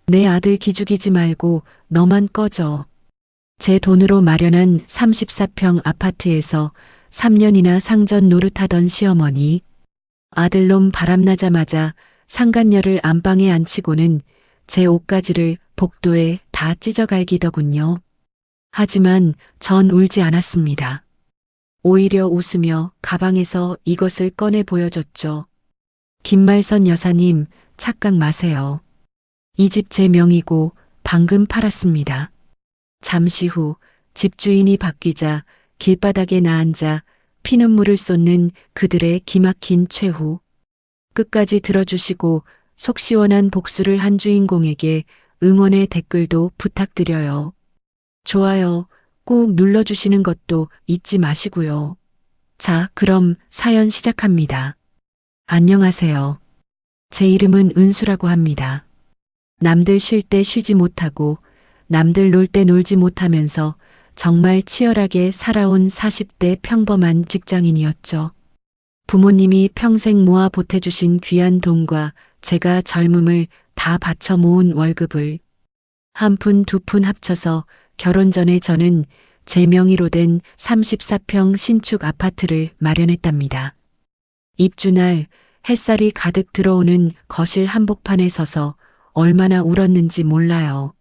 내 아들 기죽이지 말고 너만 꺼져. 제 돈으로 마련한 34평 아파트에서 3년이나 상전 노릇하던 시어머니. 아들놈 바람나자마자 상간녀를 안방에 앉히고는 제 옷가지를 복도에 다 찢어갈기더군요. 하지만 전 울지 않았습니다. 오히려 웃으며 가방에서 이것을 꺼내 보여줬죠. 김말선 여사님, 착각 마세요. 이 집 제 명이고 방금 팔았습니다. 잠시 후 집주인이 바뀌자 길바닥에 나앉아 피눈물을 쏟는 그들의 기막힌 최후. 끝까지 들어주시고 속 시원한 복수를 한 주인공에게 응원의 댓글도 부탁드려요. 좋아요 꾹 눌러주시는 것도 잊지 마시고요. 자, 그럼 사연 시작합니다. 안녕하세요. 제 이름은 은수라고 합니다. 남들 쉴 때 쉬지 못하고 남들 놀 때 놀지 못하면서 정말 치열하게 살아온 40대 평범한 직장인이었죠. 부모님이 평생 모아 보태주신 귀한 돈과 제가 젊음을 다 바쳐 모은 월급을 한 푼 두 푼 합쳐서 결혼 전에 저는 제 명의로 된 34평 신축 아파트를 마련했답니다. 입주날 햇살이 가득 들어오는 거실 한복판에 서서 얼마나 울었는지 몰라요.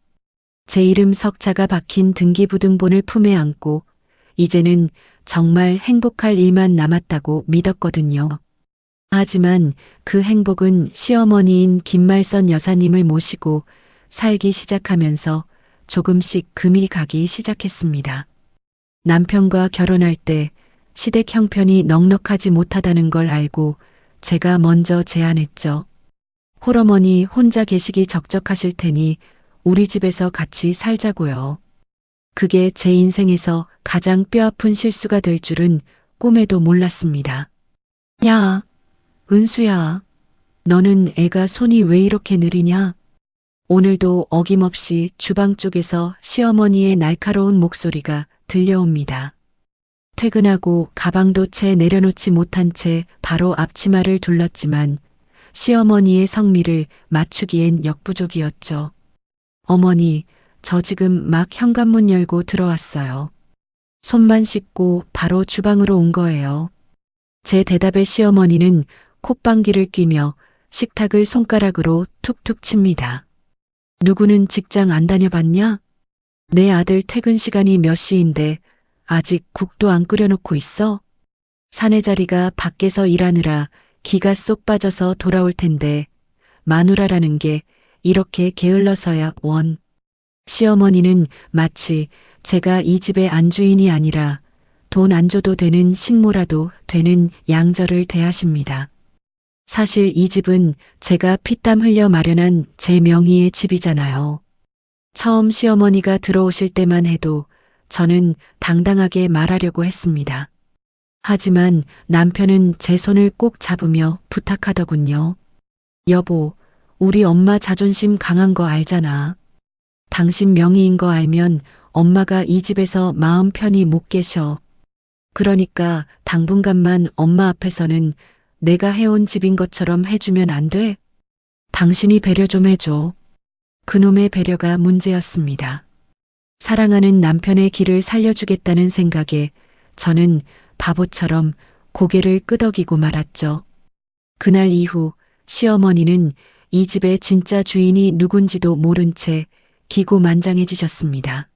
제 이름 석자가 박힌 등기부등본을 품에 안고 이제는 정말 행복할 일만 남았다고 믿었거든요. 하지만 그 행복은 시어머니인 김말선 여사님을 모시고 살기 시작하면서 조금씩 금이 가기 시작했습니다. 남편과 결혼할 때 시댁 형편이 넉넉하지 못하다는 걸 알고 제가 먼저 제안했죠. 홀어머니 혼자 계시기 적적하실 테니 우리 집에서 같이 살자고요. 그게 제 인생에서 가장 뼈아픈 실수가 될 줄은 꿈에도 몰랐습니다. 야, 은수야, 너는 애가 손이 왜 이렇게 느리냐? 오늘도 어김없이 주방 쪽에서 시어머니의 날카로운 목소리가 들려옵니다. 퇴근하고 가방도 채 내려놓지 못한 채 바로 앞치마를 둘렀지만 시어머니의 성미를 맞추기엔 역부족이었죠. 어머니, 저 지금 막 현관문 열고 들어왔어요. 손만 씻고 바로 주방으로 온 거예요. 제 대답에 시어머니는 콧방귀를 뀌며 식탁을 손가락으로 툭툭 칩니다. 누구는 직장 안 다녀봤냐? 내 아들 퇴근 시간이 몇 시인데 아직 국도 안 끓여놓고 있어? 사내자리가 밖에서 일하느라 기가 쏙 빠져서 돌아올 텐데 마누라라는 게 이렇게 게을러서야 원. 시어머니는 마치 제가 이 집의 안주인이 아니라 돈 안 줘도 되는 식모라도 되는 양저를 대하십니다. 사실 이 집은 제가 피땀 흘려 마련한 제 명의의 집이잖아요. 처음 시어머니가 들어오실 때만 해도 저는 당당하게 말하려고 했습니다. 하지만 남편은 제 손을 꼭 잡으며 부탁하더군요. 여보, 우리 엄마 자존심 강한 거 알잖아. 당신 명의인 거 알면 엄마가 이 집에서 마음 편히 못 계셔. 그러니까 당분간만 엄마 앞에서는 내가 해온 집인 것처럼 해주면 안 돼? 당신이 배려 좀 해줘. 그놈의 배려가 문제였습니다. 사랑하는 남편의 길을 살려주겠다는 생각에 저는 바보처럼 고개를 끄덕이고 말았죠. 그날 이후 시어머니는 이 집의 진짜 주인이 누군지도 모른 채 기고만장해지셨습니다.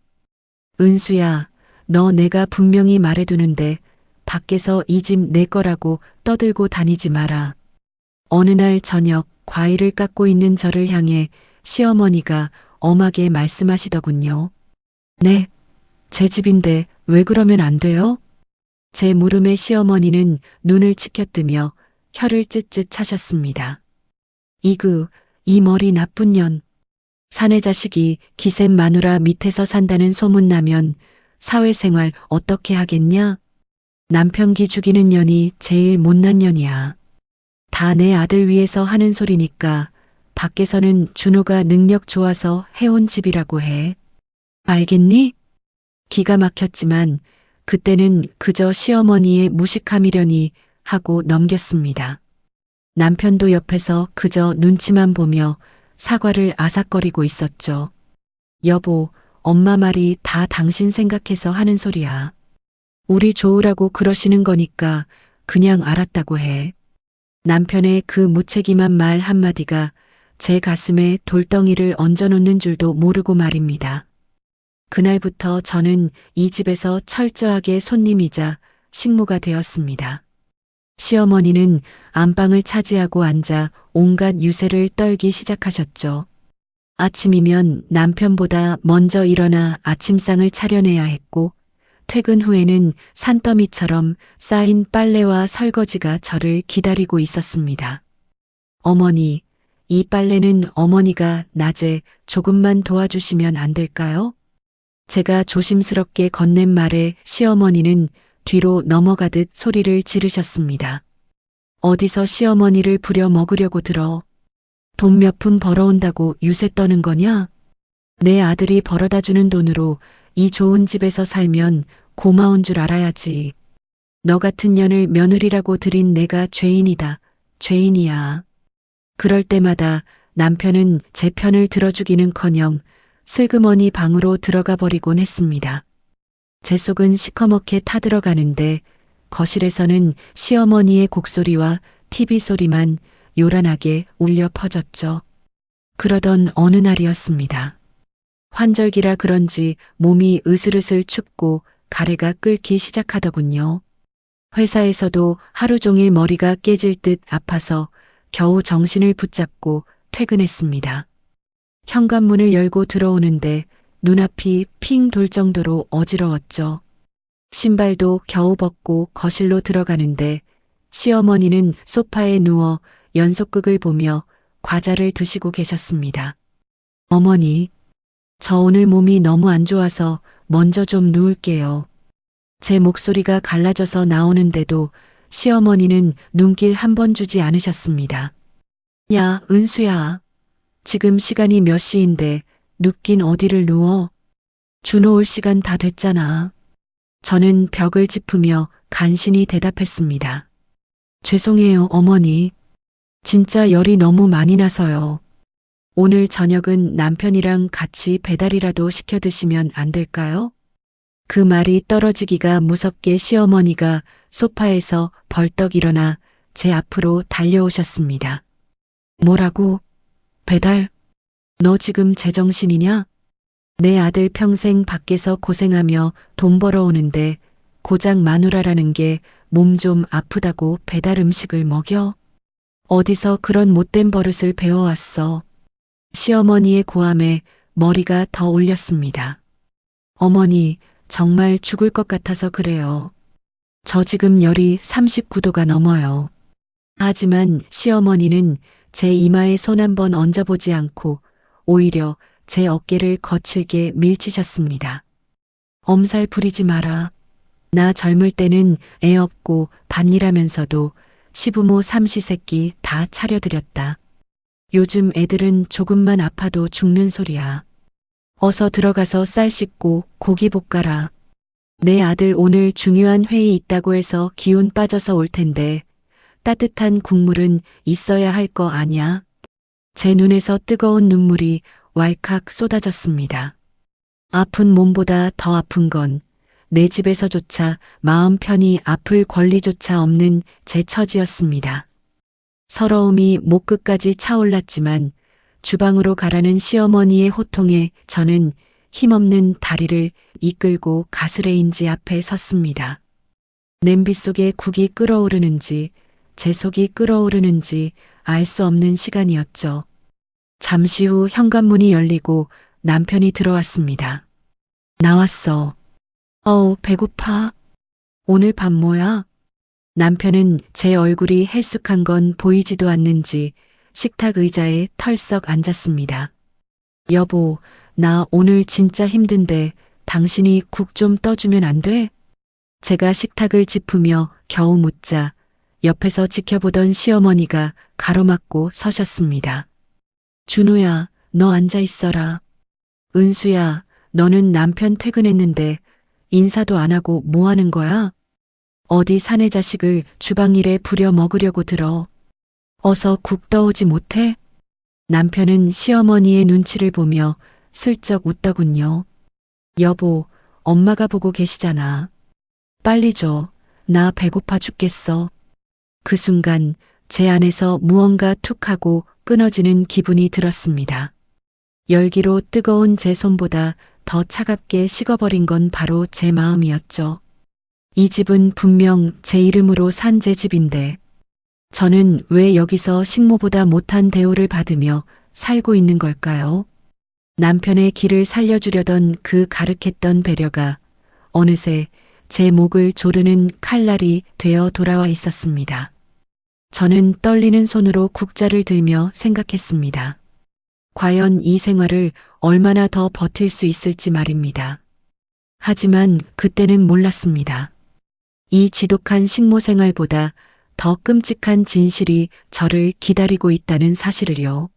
은수야, 너 내가 분명히 말해두는데 밖에서 이 집 내 거라고 떠들고 다니지 마라. 어느 날 저녁 과일을 깎고 있는 저를 향해 시어머니가 엄하게 말씀하시더군요. 네, 제 집인데 왜 그러면 안 돼요? 제 물음에 시어머니는 눈을 치켜뜨며 혀를 쯧쯧 차셨습니다. 이 머리 나쁜 년. 사내 자식이 기센 마누라 밑에서 산다는 소문나면 사회생활 어떻게 하겠냐? 남편 기 죽이는 년이 제일 못난 년이야. 다 내 아들 위해서 하는 소리니까 밖에서는 준호가 능력 좋아서 해온 집이라고 해. 알겠니? 기가 막혔지만 그때는 그저 시어머니의 무식함이려니 하고 넘겼습니다. 남편도 옆에서 그저 눈치만 보며 사과를 아삭거리고 있었죠. 여보, 엄마 말이 다 당신 생각해서 하는 소리야. 우리 좋으라고 그러시는 거니까 그냥 알았다고 해. 남편의 그 무책임한 말 한마디가 제 가슴에 돌덩이를 얹어놓는 줄도 모르고 말입니다. 그날부터 저는 이 집에서 철저하게 손님이자 식모가 되었습니다. 시어머니는 안방을 차지하고 앉아 온갖 유세를 떨기 시작하셨죠. 아침이면 남편보다 먼저 일어나 아침상을 차려내야 했고, 퇴근 후에는 산더미처럼 쌓인 빨래와 설거지가 저를 기다리고 있었습니다. 어머니, 이 빨래는 어머니가 낮에 조금만 도와주시면 안 될까요? 제가 조심스럽게 건넨 말에 시어머니는 뒤로 넘어가듯 소리를 지르셨습니다. 어디서 시어머니를 부려 먹으려고 들어. 돈 몇 푼 벌어온다고 유세 떠는 거냐? 내 아들이 벌어다 주는 돈으로 이 좋은 집에서 살면 고마운 줄 알아야지. 너 같은 년을 며느리라고 들인 내가 죄인이다. 죄인이야. 그럴 때마다 남편은 제 편을 들어주기는커녕 슬그머니 방으로 들어가 버리곤 했습니다. 제 속은 시커멓게 타들어가는데 거실에서는 시어머니의 곡소리와 TV 소리만 요란하게 울려 퍼졌죠. 그러던 어느 날이었습니다. 환절기라 그런지 몸이 으슬으슬 춥고 가래가 끓기 시작하더군요. 회사에서도 하루 종일 머리가 깨질 듯 아파서 겨우 정신을 붙잡고 퇴근했습니다. 현관문을 열고 들어오는데 눈앞이 핑 돌 정도로 어지러웠죠. 신발도 겨우 벗고 거실로 들어가는데 시어머니는 소파에 누워 연속극을 보며 과자를 드시고 계셨습니다. 어머니, 저 오늘 몸이 너무 안 좋아서 먼저 좀 누울게요. 제 목소리가 갈라져서 나오는데도 시어머니는 눈길 한 번 주지 않으셨습니다. 야, 은수야. 지금 시간이 몇 시인데 눕긴 어디를 누워? 준호 올 시간 다 됐잖아. 저는 벽을 짚으며 간신히 대답했습니다. 죄송해요, 어머니. 진짜 열이 너무 많이 나서요. 오늘 저녁은 남편이랑 같이 배달이라도 시켜 드시면 안 될까요? 그 말이 떨어지기가 무섭게 시어머니가 소파에서 벌떡 일어나 제 앞으로 달려오셨습니다. 뭐라고? 배달? 너 지금 제정신이냐? 내 아들 평생 밖에서 고생하며 돈 벌어오는데 고작 마누라라는 게 몸 좀 아프다고 배달 음식을 먹여? 어디서 그런 못된 버릇을 배워왔어? 시어머니의 고함에 머리가 더 올렸습니다. 어머니, 정말 죽을 것 같아서 그래요. 저 지금 열이 39도가 넘어요. 하지만 시어머니는 제 이마에 손 한번 얹어보지 않고 오히려 제 어깨를 거칠게 밀치셨습니다. 엄살 부리지 마라. 나 젊을 때는 애 없고 밭일하면서도 시부모 삼시세끼 다 차려드렸다. 요즘 애들은 조금만 아파도 죽는 소리야. 어서 들어가서 쌀 씻고 고기 볶아라. 내 아들 오늘 중요한 회의 있다고 해서 기운 빠져서 올 텐데 따뜻한 국물은 있어야 할 거 아냐? 제 눈에서 뜨거운 눈물이 왈칵 쏟아졌습니다. 아픈 몸보다 더 아픈 건 내 집에서조차 마음 편히 아플 권리조차 없는 제 처지였습니다. 서러움이 목 끝까지 차올랐지만 주방으로 가라는 시어머니의 호통에 저는 힘없는 다리를 이끌고 가스레인지 앞에 섰습니다. 냄비 속에 국이 끓어오르는지 제 속이 끓어오르는지 알 수 없는 시간이었죠. 잠시 후 현관문이 열리고 남편이 들어왔습니다. 나왔어. 어우, 배고파. 오늘 밤 뭐야? 남편은 제 얼굴이 헬쑥한 건 보이지도 않는지 식탁 의자에 털썩 앉았습니다. 여보, 나 오늘 진짜 힘든데 당신이 국 좀 떠주면 안 돼? 제가 식탁을 짚으며 겨우 묻자 옆에서 지켜보던 시어머니가 가로막고 서셨습니다. 준호야, 너 앉아 있어라. 은수야, 너는 남편 퇴근했는데 인사도 안 하고 뭐 하는 거야? 어디 사내 자식을 주방 일에 부려 먹으려고 들어. 어서 국 떠오지 못해? 남편은 시어머니의 눈치를 보며 슬쩍 웃더군요. 여보, 엄마가 보고 계시잖아. 빨리 줘. 나 배고파 죽겠어. 그 순간 제 안에서 무언가 툭 하고 끊어지는 기분이 들었습니다. 열기로 뜨거운 제 손보다 더 차갑게 식어버린 건 바로 제 마음이었죠. 이 집은 분명 제 이름으로 산 제 집인데 저는 왜 여기서 식모보다 못한 대우를 받으며 살고 있는 걸까요? 남편의 길을 살려주려던 그 가륵했던 배려가 어느새 제 목을 조르는 칼날이 되어 돌아와 있었습니다. 저는 떨리는 손으로 국자를 들며 생각했습니다. 과연 이 생활을 얼마나 더 버틸 수 있을지 말입니다. 하지만 그때는 몰랐습니다. 이 지독한 식모 생활보다 더 끔찍한 진실이 저를 기다리고 있다는 사실을요.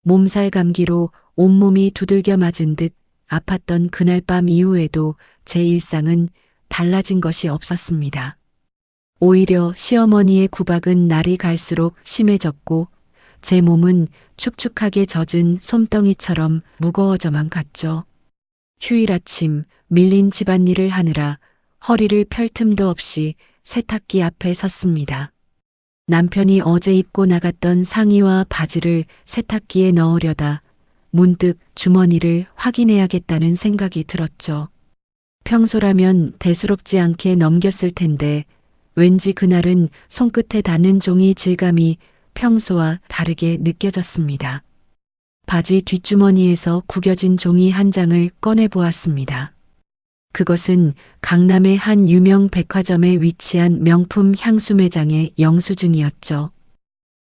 몸살 감기로 온몸이 두들겨 맞은 듯 아팠던 그날 밤 이후에도 제 일상은 달라진 것이 없었습니다. 오히려 시어머니의 구박은 날이 갈수록 심해졌고 제 몸은 축축하게 젖은 솜덩이처럼 무거워져만 갔죠. 휴일 아침 밀린 집안일을 하느라 허리를 펼 틈도 없이 세탁기 앞에 섰습니다. 남편이 어제 입고 나갔던 상의와 바지를 세탁기에 넣으려다 문득 주머니를 확인해야겠다는 생각이 들었죠. 평소라면 대수롭지 않게 넘겼을 텐데 왠지 그날은 손끝에 닿는 종이 질감이 평소와 다르게 느껴졌습니다. 바지 뒷주머니에서 구겨진 종이 한 장을 꺼내 보았습니다. 그것은 강남의 한 유명 백화점에 위치한 명품 향수 매장의 영수증이었죠.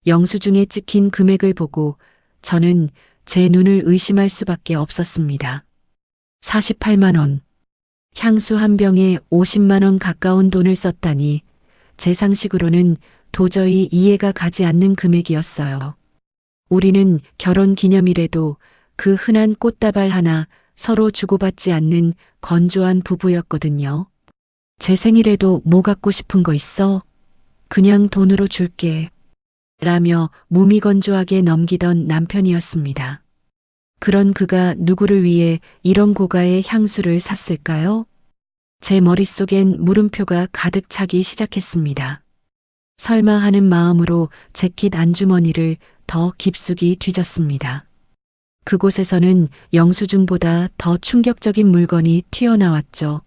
영수증에 찍힌 금액을 보고 저는 제 눈을 의심할 수밖에 없었습니다. 48만 원. 향수 한 병에 50만 원 가까운 돈을 썼다니 제 상식으로는 도저히 이해가 가지 않는 금액이었어요. 우리는 결혼 기념일에도 그 흔한 꽃다발 하나 서로 주고받지 않는 건조한 부부였거든요. 제 생일에도 뭐 갖고 싶은 거 있어? 그냥 돈으로 줄게. 라며 무미건조하게 넘기던 남편이었습니다. 그런 그가 누구를 위해 이런 고가의 향수를 샀을까요? 제 머릿속엔 물음표가 가득 차기 시작했습니다. 설마 하는 마음으로 재킷 안주머니를 더 깊숙이 뒤졌습니다. 그곳에서는 영수증보다 더 충격적인 물건이 튀어나왔죠.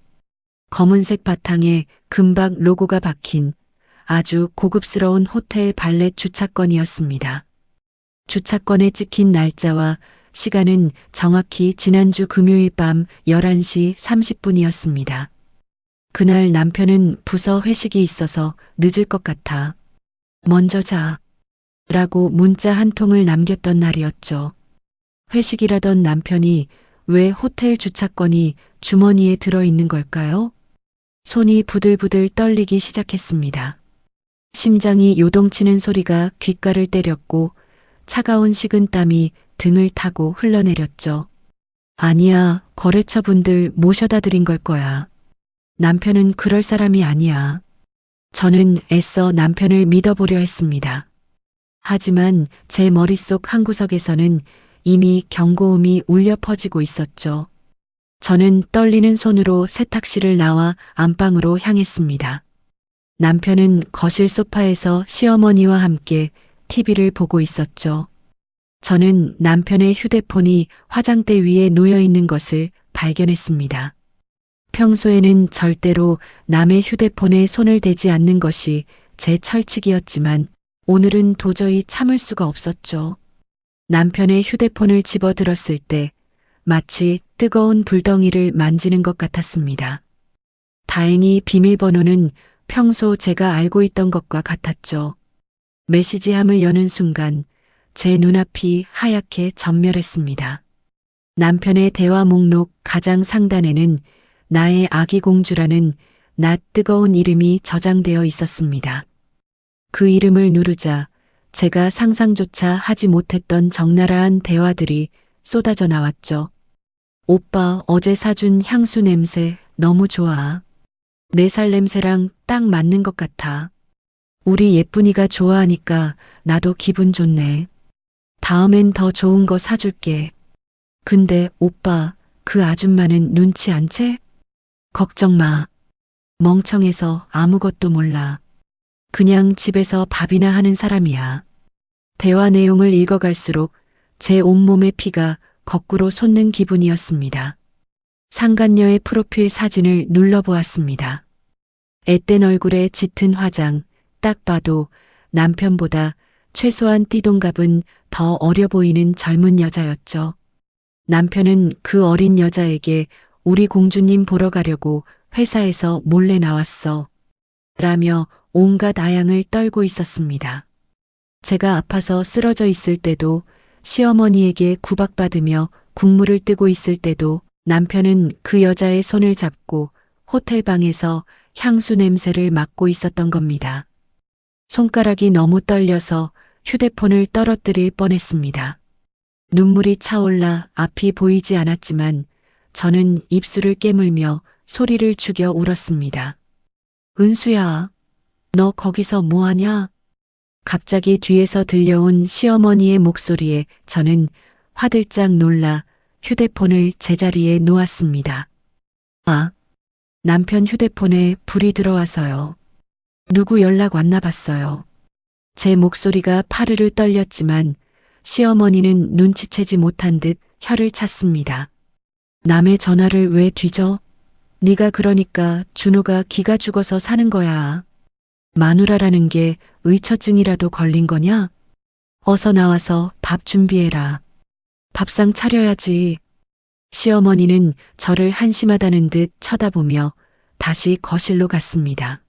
검은색 바탕에 금박 로고가 박힌 아주 고급스러운 호텔 발렛 주차권이었습니다. 주차권에 찍힌 날짜와 시간은 정확히 지난주 금요일 밤 11시 30분이었습니다. 그날 남편은 부서 회식이 있어서 늦을 것 같아. 먼저 자. 라고 문자 한 통을 남겼던 날이었죠. 회식이라던 남편이 왜 호텔 주차권이 주머니에 들어있는 걸까요? 손이 부들부들 떨리기 시작했습니다. 심장이 요동치는 소리가 귓가를 때렸고 차가운 식은땀이 등을 타고 흘러내렸죠. 아니야, 거래처 분들 모셔다 드린 걸 거야. 남편은 그럴 사람이 아니야. 저는 애써 남편을 믿어보려 했습니다. 하지만 제 머릿속 한구석에서는 이미 경고음이 울려 퍼지고 있었죠. 저는 떨리는 손으로 세탁실을 나와 안방으로 향했습니다. 남편은 거실 소파에서 시어머니와 함께 TV를 보고 있었죠. 저는 남편의 휴대폰이 화장대 위에 놓여 있는 것을 발견했습니다. 평소에는 절대로 남의 휴대폰에 손을 대지 않는 것이 제 철칙이었지만 오늘은 도저히 참을 수가 없었죠. 남편의 휴대폰을 집어들었을 때 마치 뜨거운 불덩이를 만지는 것 같았습니다. 다행히 비밀번호는 평소 제가 알고 있던 것과 같았죠. 메시지함을 여는 순간 제 눈앞이 하얗게 전멸했습니다. 남편의 대화 목록 가장 상단에는 나의 아기 공주라는 낯 뜨거운 이름이 저장되어 있었습니다. 그 이름을 누르자 제가 상상조차 하지 못했던 적나라한 대화들이 쏟아져 나왔죠. 오빠 어제 사준 향수 냄새 너무 좋아. 4살 냄새랑 딱 맞는 것 같아. 우리 예쁜이가 좋아하니까 나도 기분 좋네. 다음엔 더 좋은 거 사줄게. 근데 오빠, 그 아줌마는 눈치 안 채? 걱정 마. 멍청해서 아무것도 몰라. 그냥 집에서 밥이나 하는 사람이야. 대화 내용을 읽어갈수록 제 온몸의 피가 거꾸로 솟는 기분이었습니다. 상간녀의 프로필 사진을 눌러보았습니다. 앳된 얼굴에 짙은 화장, 딱 봐도 남편보다 최소한 띠동갑은 더 어려 보이는 젊은 여자였죠. 남편은 그 어린 여자에게 우리 공주님 보러 가려고 회사에서 몰래 나왔어. 라며 온갖 아양을 떨고 있었습니다. 제가 아파서 쓰러져 있을 때도, 시어머니에게 구박받으며 국물을 뜨고 있을 때도 남편은 그 여자의 손을 잡고 호텔방에서 향수 냄새를 맡고 있었던 겁니다. 손가락이 너무 떨려서 휴대폰을 떨어뜨릴 뻔했습니다. 눈물이 차올라 앞이 보이지 않았지만 저는 입술을 깨물며 소리를 죽여 울었습니다. 은수야, 너 거기서 뭐하냐? 갑자기 뒤에서 들려온 시어머니의 목소리에 저는 화들짝 놀라 휴대폰을 제자리에 놓았습니다. 아, 남편 휴대폰에 불이 들어와서요. 누구 연락 왔나 봤어요. 제 목소리가 파르르 떨렸지만 시어머니는 눈치채지 못한 듯 혀를 찼습니다. 남의 전화를 왜 뒤져? 네가 그러니까 준호가 기가 죽어서 사는 거야. 마누라라는 게 의처증이라도 걸린 거냐? 어서 나와서 밥 준비해라. 밥상 차려야지. 시어머니는 저를 한심하다는 듯 쳐다보며 다시 거실로 갔습니다.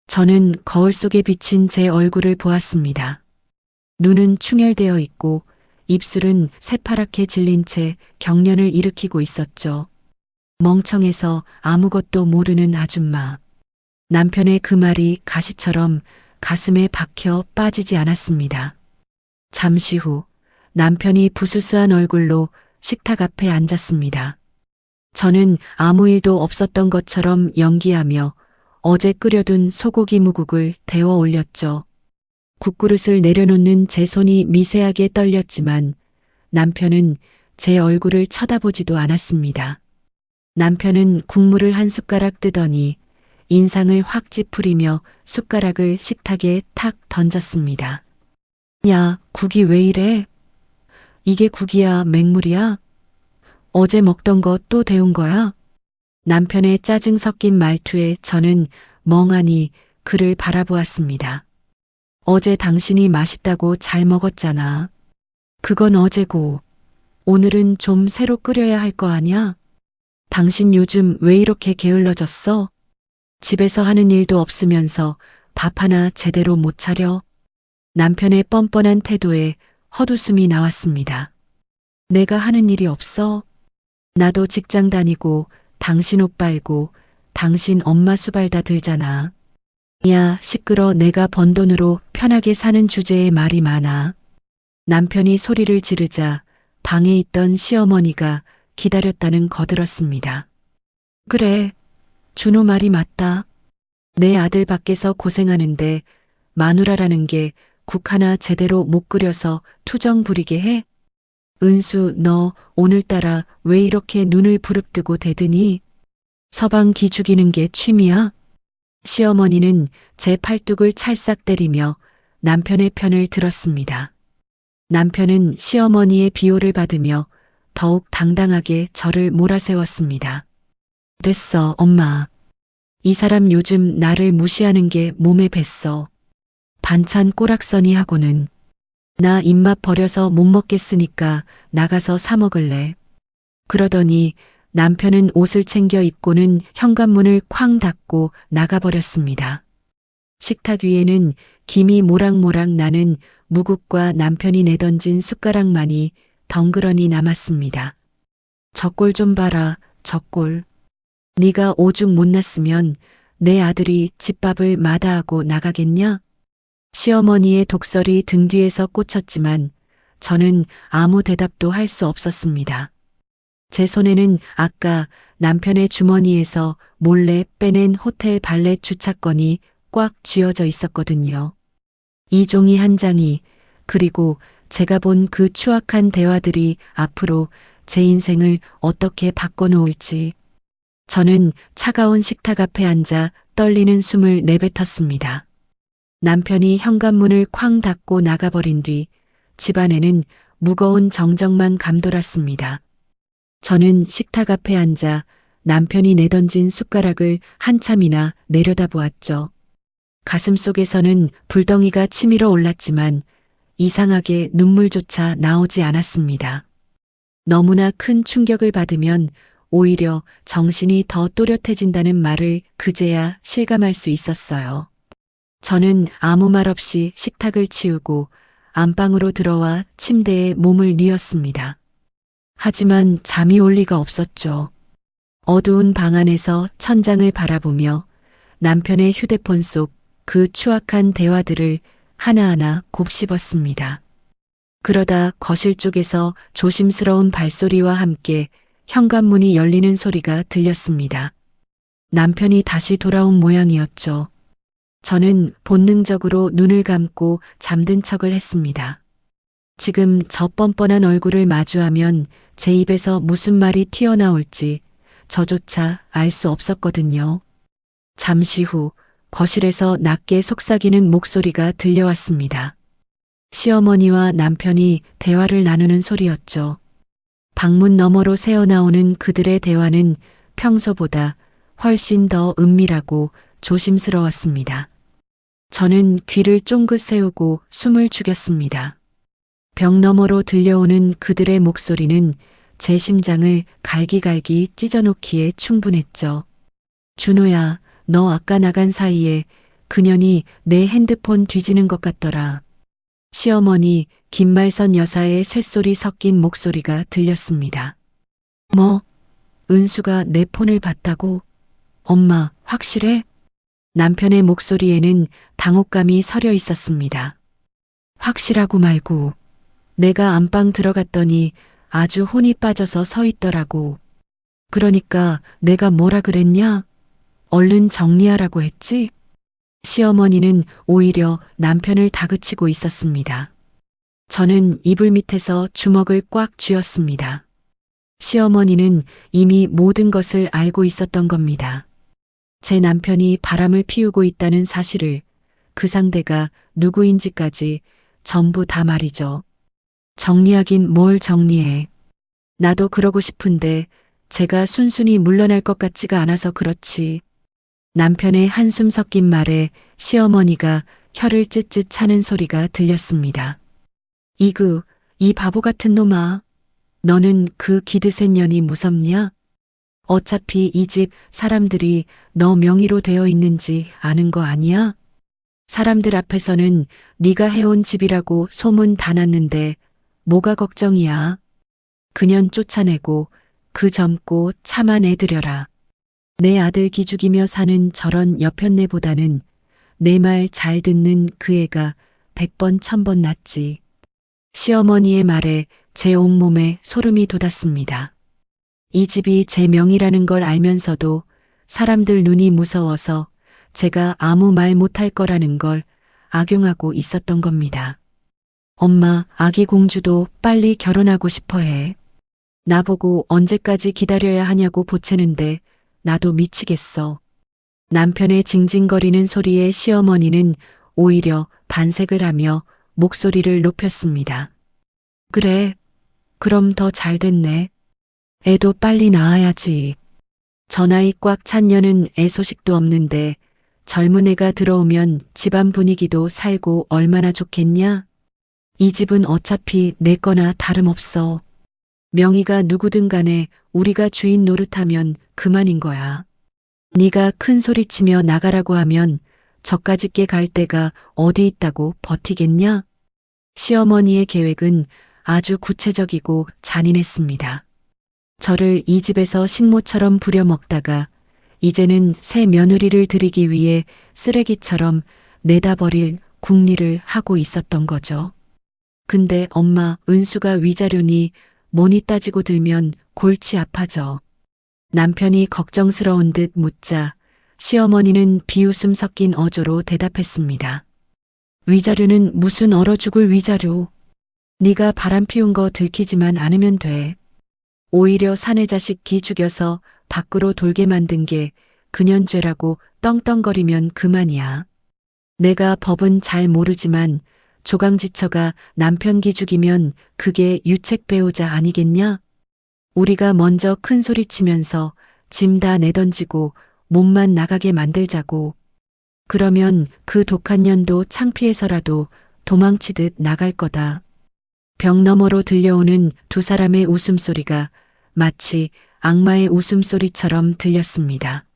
저는 거울 속에 비친 제 얼굴을 보았습니다. 눈은 충혈되어 있고 입술은 새파랗게 질린 채 경련을 일으키고 있었죠. 멍청해서 아무것도 모르는 아줌마. 남편의 그 말이 가시처럼 가슴에 박혀 빠지지 않았습니다. 잠시 후 남편이 부스스한 얼굴로 식탁 앞에 앉았습니다. 저는 아무 일도 없었던 것처럼 연기하며 어제 끓여둔 소고기 무국을 데워 올렸죠. 국그릇을 내려놓는 제 손이 미세하게 떨렸지만 남편은 제 얼굴을 쳐다보지도 않았습니다. 남편은 국물을 한 숟가락 뜨더니 인상을 확 찌푸리며 숟가락을 식탁에 탁 던졌습니다. 야, 국이 왜 이래? 이게 국이야, 맹물이야? 어제 먹던 거 또 데운 거야? 남편의 짜증 섞인 말투에 저는 멍하니 그를 바라보았습니다. 어제 당신이 맛있다고 잘 먹었잖아. 그건 어제고 오늘은 좀 새로 끓여야 할 거 아냐? 당신 요즘 왜 이렇게 게을러졌어? 집에서 하는 일도 없으면서 밥 하나 제대로 못 차려? 남편의 뻔뻔한 태도에 헛웃음이 나왔습니다. 내가 하는 일이 없어? 나도 직장 다니고 당신 옷 빨고 당신 엄마 수발 다 들잖아. 야, 시끄러. 내가 번 돈으로 편하게 사는 주제에 말이 많아. 남편이 소리를 지르자 방에 있던 시어머니가 기다렸다는 거들었습니다. 그래, 준호 말이 맞다. 내 아들 밖에서 고생하는데 마누라라는 게 국 하나 제대로 못 끓여서 투정 부리게 해? 은수, 너 오늘따라 왜 이렇게 눈을 부릅뜨고 대드니? 서방 기 죽이는 게 취미야? 시어머니는 제 팔뚝을 찰싹 때리며 남편의 편을 들었습니다. 남편은 시어머니의 비호를 받으며 더욱 당당하게 저를 몰아세웠습니다. 됐어, 엄마. 이 사람 요즘 나를 무시하는 게 몸에 뱄어. 반찬 꼬락서니 하고는 나 입맛 버려서 못 먹겠으니까 나가서 사 먹을래. 그러더니 남편은 옷을 챙겨 입고는 현관문을 쾅 닫고 나가버렸습니다. 식탁 위에는 김이 모락모락 나는 무국과 남편이 내던진 숟가락만이 덩그러니 남았습니다. 저 꼴 좀 봐라, 저 꼴. 네가 오죽 못났으면 내 아들이 집밥을 마다하고 나가겠냐? 시어머니의 독설이 등 뒤에서 꽂혔지만 저는 아무 대답도 할 수 없었습니다. 제 손에는 아까 남편의 주머니에서 몰래 빼낸 호텔 발렛 주차권이 꽉 쥐어져 있었거든요. 이 종이 한 장이, 그리고 제가 본 그 추악한 대화들이 앞으로 제 인생을 어떻게 바꿔놓을지. 저는 차가운 식탁 앞에 앉아 떨리는 숨을 내뱉었습니다. 남편이 현관문을 쾅 닫고 나가버린 뒤 집안에는 무거운 정적만 감돌았습니다. 저는 식탁 앞에 앉아 남편이 내던진 숟가락을 한참이나 내려다보았죠. 가슴속에서는 불덩이가 치밀어 올랐지만 이상하게 눈물조차 나오지 않았습니다. 너무나 큰 충격을 받으면 오히려 정신이 더 또렷해진다는 말을 그제야 실감할 수 있었어요. 저는 아무 말 없이 식탁을 치우고 안방으로 들어와 침대에 몸을 뉘었습니다. 하지만 잠이 올 리가 없었죠. 어두운 방 안에서 천장을 바라보며 남편의 휴대폰 속 그 추악한 대화들을 하나하나 곱씹었습니다. 그러다 거실 쪽에서 조심스러운 발소리와 함께 현관문이 열리는 소리가 들렸습니다. 남편이 다시 돌아온 모양이었죠. 저는 본능적으로 눈을 감고 잠든 척을 했습니다. 지금 저 뻔뻔한 얼굴을 마주하면 제 입에서 무슨 말이 튀어나올지 저조차 알 수 없었거든요. 잠시 후 거실에서 낮게 속삭이는 목소리가 들려왔습니다. 시어머니와 남편이 대화를 나누는 소리였죠. 방문 너머로 새어나오는 그들의 대화는 평소보다 훨씬 더 은밀하고 조심스러웠습니다. 저는 귀를 쫑긋 세우고 숨을 죽였습니다. 벽 너머로 들려오는 그들의 목소리는 제 심장을 갈기갈기 찢어놓기에 충분했죠. 준호야, 너 아까 나간 사이에 그년이 내 핸드폰 뒤지는 것 같더라. 시어머니 김말선 여사의 쇳소리 섞인 목소리가 들렸습니다. 뭐? 은수가 내 폰을 봤다고? 엄마, 확실해? 남편의 목소리에는 당혹감이 서려 있었습니다. 확실하고 말고. 내가 안방 들어갔더니 아주 혼이 빠져서 서 있더라고. 그러니까 내가 뭐라 그랬냐? 얼른 정리하라고 했지? 시어머니는 오히려 남편을 다그치고 있었습니다. 저는 이불 밑에서 주먹을 꽉 쥐었습니다. 시어머니는 이미 모든 것을 알고 있었던 겁니다. 제 남편이 바람을 피우고 있다는 사실을, 그 상대가 누구인지까지 전부 다 말이죠. 정리하긴 뭘 정리해. 나도 그러고 싶은데 제가 순순히 물러날 것 같지가 않아서 그렇지. 남편의 한숨 섞인 말에 시어머니가 혀를 찢찢 차는 소리가 들렸습니다. 이 바보 같은 놈아. 너는 그 기드센 년이 무섭냐? 어차피 이 집 사람들이 너 명의로 되어 있는지 아는 거 아니야? 사람들 앞에서는 네가 해온 집이라고 소문 다 났는데 뭐가 걱정이야? 그년 쫓아내고 그 젊고 참아내드려라. 내 아들 기죽이며 사는 저런 여편네보다는 내 말 잘 듣는 그 애가 100번 1000번 낫지. 시어머니의 말에 제 온몸에 소름이 돋았습니다. 이 집이 제 명이라는 걸 알면서도 사람들 눈이 무서워서 제가 아무 말 못할 거라는 걸 악용하고 있었던 겁니다. 엄마, 아기 공주도 빨리 결혼하고 싶어 해. 나보고 언제까지 기다려야 하냐고 보채는데 나도 미치겠어. 남편의 징징거리는 소리에 시어머니는 오히려 반색을 하며 목소리를 높였습니다. 그래, 그럼 더 잘 됐네. 애도 빨리 낳아야지. 저 나이 꽉 찬 년은 애 소식도 없는데 젊은 애가 들어오면 집안 분위기도 살고 얼마나 좋겠냐? 이 집은 어차피 내 거나 다름없어. 명의가 누구든 간에 우리가 주인 노릇하면 그만인 거야. 네가 큰 소리치며 나가라고 하면 저까짓게 갈 데가 어디 있다고 버티겠냐? 시어머니의 계획은 아주 구체적이고 잔인했습니다. 저를 이 집에서 식모처럼 부려먹다가 이제는 새 며느리를 들이기 위해 쓰레기처럼 내다 버릴 궁리를 하고 있었던 거죠. 근데 엄마, 은수가 위자료니 뭐니 따지고 들면 골치 아파져. 남편이 걱정스러운 듯 묻자 시어머니는 비웃음 섞인 어조로 대답했습니다. 위자료는 무슨 얼어 죽을 위자료. 네가 바람 피운 거 들키지만 않으면 돼. 오히려 사내 자식 기 죽여서 밖으로 돌게 만든 게 그년 죄라고 떵떵거리면 그만이야. 내가 법은 잘 모르지만 조강지처가 남편 기 죽이면 그게 유책 배우자 아니겠냐? 우리가 먼저 큰 소리 치면서 짐 다 내던지고 몸만 나가게 만들자고. 그러면 그 독한 년도 창피해서라도 도망치듯 나갈 거다. 벽 너머로 들려오는 두 사람의 웃음소리가 마치 악마의 웃음소리처럼 들렸습니다.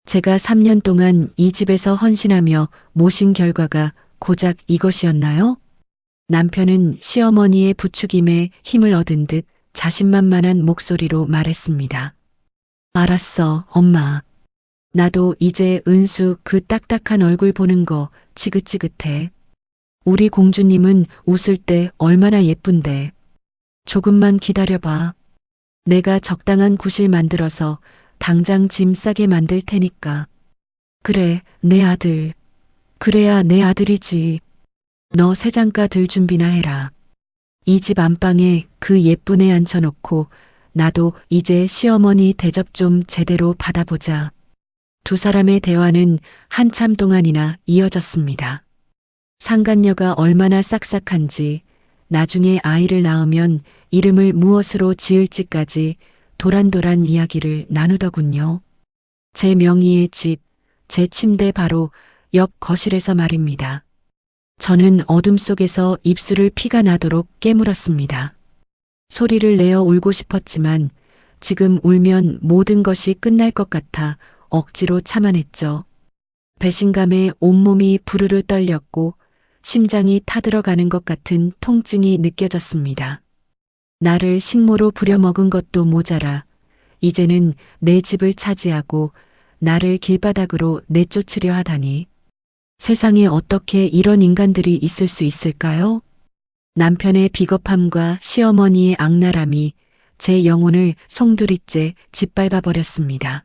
제가 3년 동안 이 집에서 헌신하며 모신 결과가 고작 이것이었나요? 남편은 시어머니의 부추김에 힘을 얻은 듯 자신만만한 목소리로 말했습니다. 알았어, 엄마. 나도 이제 은수 그 딱딱한 얼굴 보는 거 지긋지긋해. 우리 공주님은 웃을 때 얼마나 예쁜데. 조금만 기다려봐. 내가 적당한 구실 만들어서 당장 짐 싸게 만들 테니까. 그래, 내 아들. 그래야 내 아들이지. 너 새장가 들 준비나 해라. 이 집 안방에 그 예쁜 애 앉혀놓고 나도 이제 시어머니 대접 좀 제대로 받아보자. 두 사람의 대화는 한참 동안이나 이어졌습니다. 상간녀가 얼마나 싹싹한지, 나중에 아이를 낳으면 이름을 무엇으로 지을지까지 도란도란 이야기를 나누더군요. 제 명의의 집, 제 침대 바로 옆 거실에서 말입니다. 저는 어둠 속에서 입술을 피가 나도록 깨물었습니다. 소리를 내어 울고 싶었지만 지금 울면 모든 것이 끝날 것 같아 억지로 참아냈죠. 배신감에 온몸이 부르르 떨렸고 심장이 타들어가는 것 같은 통증이 느껴졌습니다. 나를 식모로 부려먹은 것도 모자라 이제는 내 집을 차지하고 나를 길바닥으로 내쫓으려 하다니. 세상에 어떻게 이런 인간들이 있을 수 있을까요? 남편의 비겁함과 시어머니의 악랄함이 제 영혼을 송두리째 짓밟아 버렸습니다.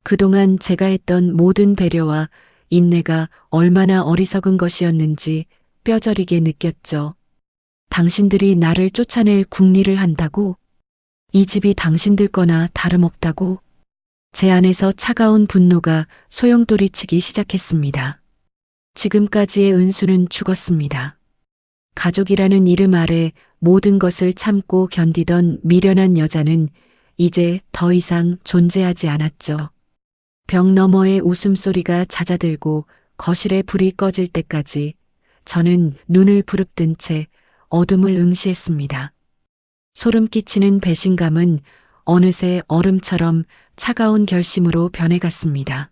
그동안 제가 했던 모든 배려와 인내가 얼마나 어리석은 것이었는지 뼈저리게 느꼈죠. 당신들이 나를 쫓아낼 궁리를 한다고? 이 집이 당신들 거나 다름없다고? 제 안에서 차가운 분노가 소용돌이치기 시작했습니다. 지금까지의 은수는 죽었습니다. 가족이라는 이름 아래 모든 것을 참고 견디던 미련한 여자는 이제 더 이상 존재하지 않았죠. 벽 너머의 웃음소리가 잦아들고 거실에 불이 꺼질 때까지 저는 눈을 부릅뜬 채 어둠을 응시했습니다. 소름 끼치는 배신감은 어느새 얼음처럼 차가운 결심으로 변해갔습니다.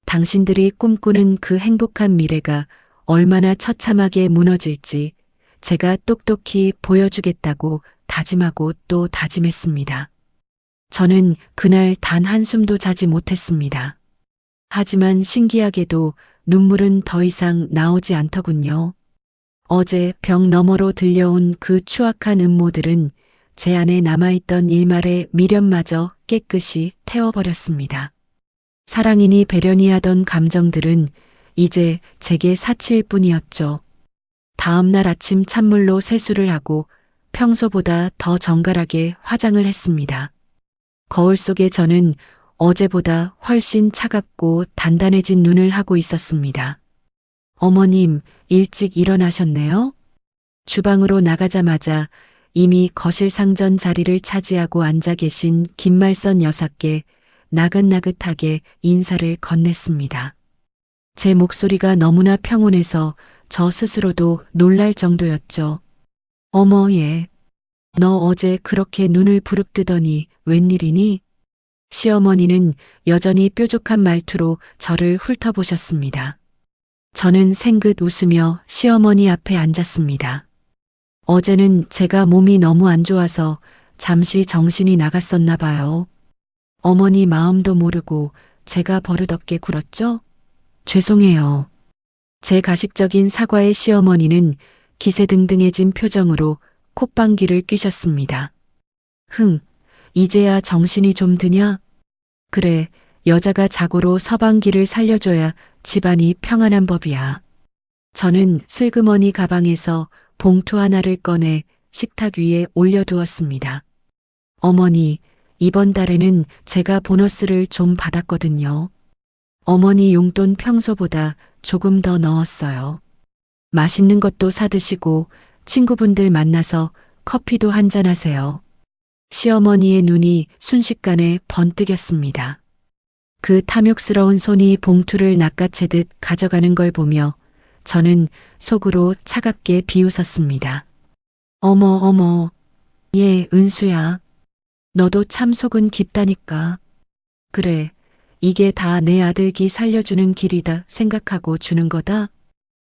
당신들이 꿈꾸는 그 행복한 미래가 얼마나 처참하게 무너질지 제가 똑똑히 보여주겠다고 다짐하고 또 다짐했습니다. 저는 그날 단 한숨도 자지 못했습니다. 하지만 신기하게도 눈물은 더 이상 나오지 않더군요. 어제 벽 너머로 들려온 그 추악한 음모들은 제 안에 남아있던 일말의 미련마저 깨끗이 태워버렸습니다. 사랑이니 배려니 하던 감정들은 이제 제게 사치일 뿐이었죠. 다음 날 아침 찬물로 세수를 하고 평소보다 더 정갈하게 화장을 했습니다. 거울 속에 저는 어제보다 훨씬 차갑고 단단해진 눈을 하고 있었습니다. 어머님, 일찍 일어나셨네요? 주방으로 나가자마자 이미 거실 상전 자리를 차지하고 앉아 계신 김말선 여사께 나긋나긋하게 인사를 건넸습니다. 제 목소리가 너무나 평온해서 저 스스로도 놀랄 정도였죠. 어머, 얘. 너 어제 그렇게 눈을 부릅뜨더니 웬일이니? 시어머니는 여전히 뾰족한 말투로 저를 훑어보셨습니다. 저는 생긋 웃으며 시어머니 앞에 앉았습니다. 어제는 제가 몸이 너무 안 좋아서 잠시 정신이 나갔었나 봐요. 어머니 마음도 모르고 제가 버릇없게 굴었죠? 죄송해요. 제 가식적인 사과에 시어머니는 기세등등해진 표정으로 콧방귀를 뀌셨습니다. 이제야 정신이 좀 드냐? 그래, 여자가 자고로 서방기를 살려줘야 집안이 평안한 법이야. 저는 슬그머니 가방에서 봉투 하나를 꺼내 식탁 위에 올려두었습니다. 어머니, 이번 달에는 제가 보너스를 좀 받았거든요. 어머니 용돈 평소보다 조금 더 넣었어요. 맛있는 것도 사드시고 친구분들 만나서 커피도 한잔하세요. 시어머니의 눈이 순식간에 번뜩였습니다. 그 탐욕스러운 손이 봉투를 낚아채듯 가져가는 걸 보며 저는 속으로 차갑게 비웃었습니다. 어머, 어머. 예, 은수야. 너도 참 속은 깊다니까. 그래, 이게 다 내 아들 기 살려주는 길이다 생각하고 주는 거다.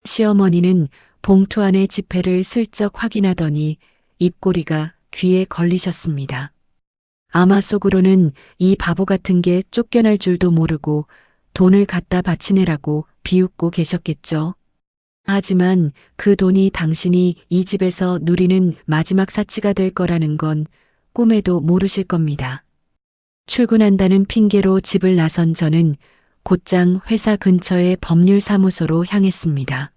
시어머니는 봉투 안의 지폐를 슬쩍 확인하더니 입꼬리가 귀에 걸리셨습니다. 아마 속으로는 이 바보 같은 게 쫓겨날 줄도 모르고 돈을 갖다 바치내라고 비웃고 계셨겠죠. 하지만 그 돈이 당신이 이 집에서 누리는 마지막 사치가 될 거라는 건 꿈에도 모르실 겁니다. 출근한다는 핑계로 집을 나선 저는 곧장 회사 근처의 법률사무소로 향했습니다.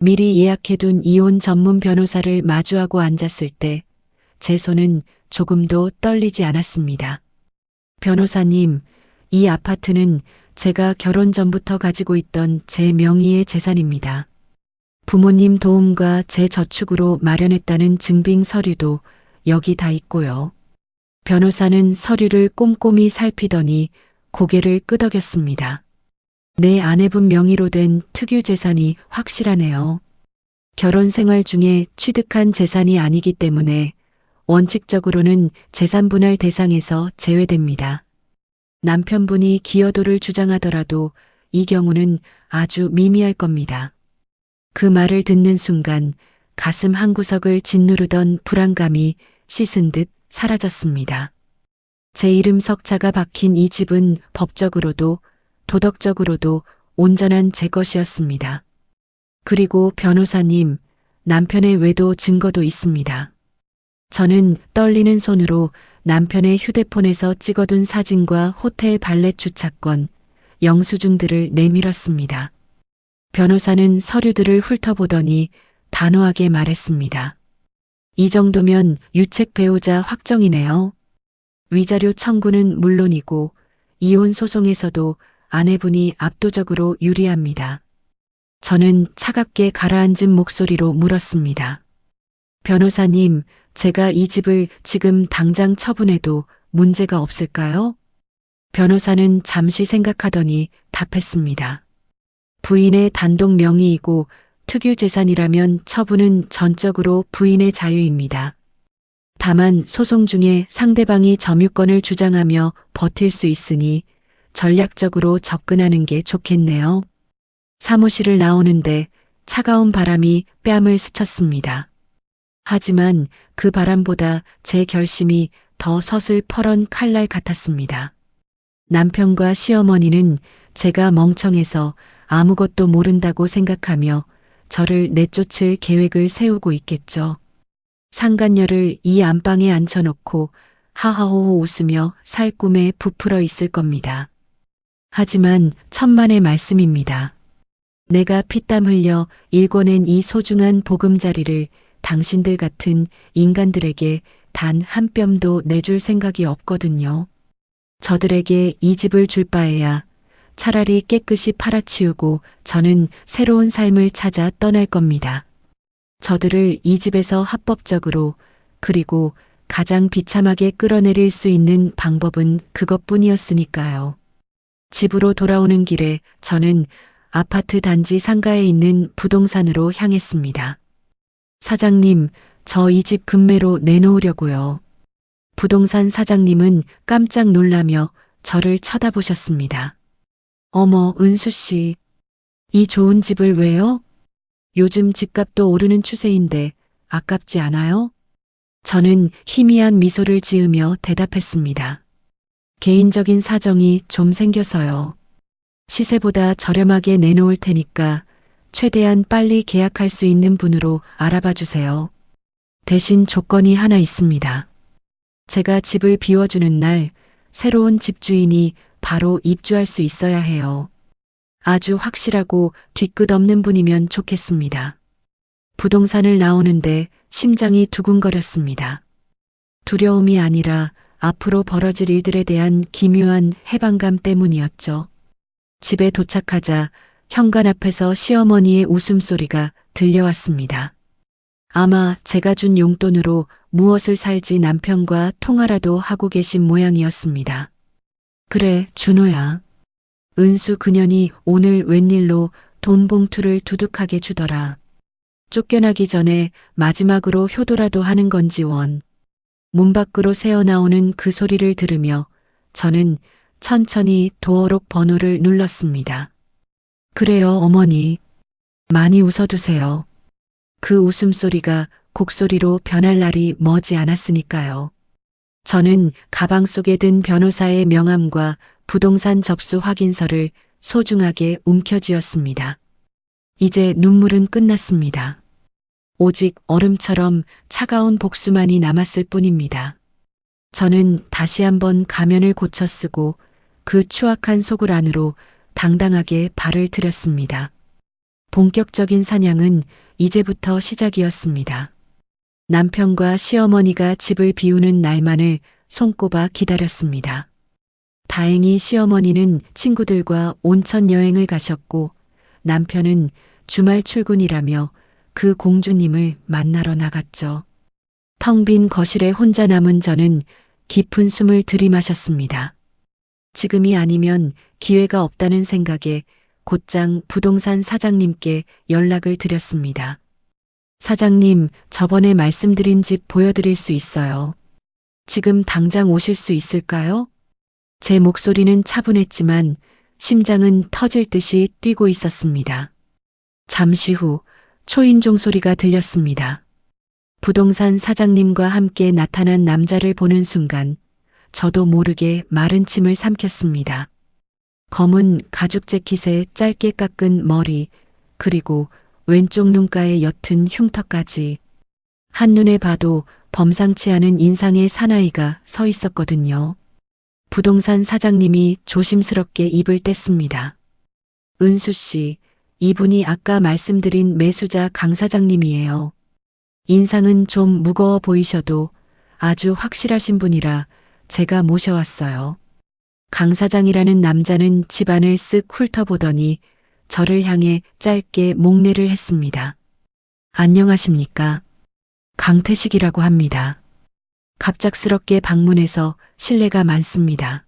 미리 예약해둔 이혼 전문 변호사를 마주하고 앉았을 때 제 손은 조금도 떨리지 않았습니다. 변호사님, 이 아파트는 제가 결혼 전부터 가지고 있던 제 명의의 재산입니다. 부모님 도움과 제 저축으로 마련했다는 증빙 서류도 여기 다 있고요. 변호사는 서류를 꼼꼼히 살피더니 고개를 끄덕였습니다. 내 아내분 명의로 된 특유 재산이 확실하네요. 결혼 생활 중에 취득한 재산이 아니기 때문에 원칙적으로는 재산 분할 대상에서 제외됩니다. 남편분이 기여도를 주장하더라도 이 경우는 아주 미미할 겁니다. 그 말을 듣는 순간 가슴 한구석을 짓누르던 불안감이 씻은 듯 사라졌습니다. 제 이름 석자가 박힌 이 집은 법적으로도 도덕적으로도 온전한 제 것이었습니다. 그리고 변호사님, 남편의 외도 증거도 있습니다. 저는 떨리는 손으로 남편의 휴대폰에서 찍어둔 사진과 호텔 발렛 주차권, 영수증들을 내밀었습니다. 변호사는 서류들을 훑어보더니 단호하게 말했습니다. 이 정도면 유책 배우자 확정이네요. 위자료 청구는 물론이고 이혼 소송에서도 아내분이 압도적으로 유리합니다. 저는 차갑게 가라앉은 목소리로 물었습니다. 변호사님, 제가 이 집을 지금 당장 처분해도 문제가 없을까요? 변호사는 잠시 생각하더니 답했습니다. 부인의 단독 명의이고 특유 재산이라면 처분은 전적으로 부인의 자유입니다. 다만 소송 중에 상대방이 점유권을 주장하며 버틸 수 있으니 전략적으로 접근하는 게 좋겠네요. 사무실을 나오는데 차가운 바람이 뺨을 스쳤습니다. 하지만 그 바람보다 제 결심이 더 서슬퍼런 칼날 같았습니다. 남편과 시어머니는 제가 멍청해서 아무것도 모른다고 생각하며 저를 내쫓을 계획을 세우고 있겠죠. 상간녀를 이 안방에 앉혀놓고 하하호호 웃으며 살 꿈에 부풀어 있을 겁니다. 하지만 천만의 말씀입니다. 내가 피땀 흘려 일궈낸 이 소중한 보금자리를 당신들 같은 인간들에게 단 한 뼘도 내줄 생각이 없거든요. 저들에게 이 집을 줄 바에야 차라리 깨끗이 팔아치우고 저는 새로운 삶을 찾아 떠날 겁니다. 저들을 이 집에서 합법적으로 그리고 가장 비참하게 끌어내릴 수 있는 방법은 그것뿐이었으니까요. 집으로 돌아오는 길에 저는 아파트 단지 상가에 있는 부동산으로 향했습니다. 사장님, 저 이 집 급매로 내놓으려고요. 부동산 사장님은 깜짝 놀라며 저를 쳐다보셨습니다. 어머, 은수 씨. 이 좋은 집을 왜요? 요즘 집값도 오르는 추세인데 아깝지 않아요? 저는 희미한 미소를 지으며 대답했습니다. 개인적인 사정이 좀 생겨서요. 시세보다 저렴하게 내놓을 테니까 최대한 빨리 계약할 수 있는 분으로 알아봐 주세요. 대신 조건이 하나 있습니다. 제가 집을 비워주는 날 새로운 집주인이 바로 입주할 수 있어야 해요. 아주 확실하고 뒤끝 없는 분이면 좋겠습니다. 부동산을 나오는데 심장이 두근거렸습니다. 두려움이 아니라 앞으로 벌어질 일들에 대한 기묘한 해방감 때문이었죠. 집에 도착하자 현관 앞에서 시어머니의 웃음소리가 들려왔습니다. 아마 제가 준 용돈으로 무엇을 살지 남편과 통화라도 하고 계신 모양이었습니다. 그래, 준호야. 은수 그년이 오늘 웬일로 돈 봉투를 두둑하게 주더라. 쫓겨나기 전에 마지막으로 효도라도 하는 건지 원. 문 밖으로 새어나오는 그 소리를 들으며 저는 천천히 도어록 번호를 눌렀습니다. 그래요, 어머니. 많이 웃어두세요. 그 웃음소리가 곡소리로 변할 날이 머지 않았으니까요. 저는 가방 속에 든 변호사의 명함과 부동산 접수 확인서를 소중하게 움켜쥐었습니다. 이제 눈물은 끝났습니다. 오직 얼음처럼 차가운 복수만이 남았을 뿐입니다. 저는 다시 한번 가면을 고쳐 쓰고 그 추악한 속을 안으로 당당하게 발을 들였습니다. 본격적인 사냥은 이제부터 시작이었습니다. 남편과 시어머니가 집을 비우는 날만을 손꼽아 기다렸습니다. 다행히 시어머니는 친구들과 온천 여행을 가셨고 남편은 주말 출근이라며 그 공주님을 만나러 나갔죠. 텅 빈 거실에 혼자 남은 저는 깊은 숨을 들이마셨습니다. 지금이 아니면 기회가 없다는 생각에 곧장 부동산 사장님께 연락을 드렸습니다. 사장님, 저번에 말씀드린 집 보여드릴 수 있어요. 지금 당장 오실 수 있을까요? 제 목소리는 차분했지만 심장은 터질 듯이 뛰고 있었습니다. 잠시 후 초인종 소리가 들렸습니다. 부동산 사장님과 함께 나타난 남자를 보는 순간 저도 모르게 마른 침을 삼켰습니다. 검은 가죽 재킷에 짧게 깎은 머리, 그리고 왼쪽 눈가에 옅은 흉터까지. 한눈에 봐도 범상치 않은 인상의 사나이가 서 있었거든요. 부동산 사장님이 조심스럽게 입을 뗐습니다. 은수 씨, 이분이 아까 말씀드린 매수자 강 사장님이에요. 인상은 좀 무거워 보이셔도 아주 확실하신 분이라 제가 모셔왔어요. 강 사장이라는 남자는 집안을 쓱 훑어보더니 저를 향해 짧게 목례를 했습니다. 안녕하십니까? 강태식이라고 합니다. 갑작스럽게 방문해서 신뢰가 많습니다.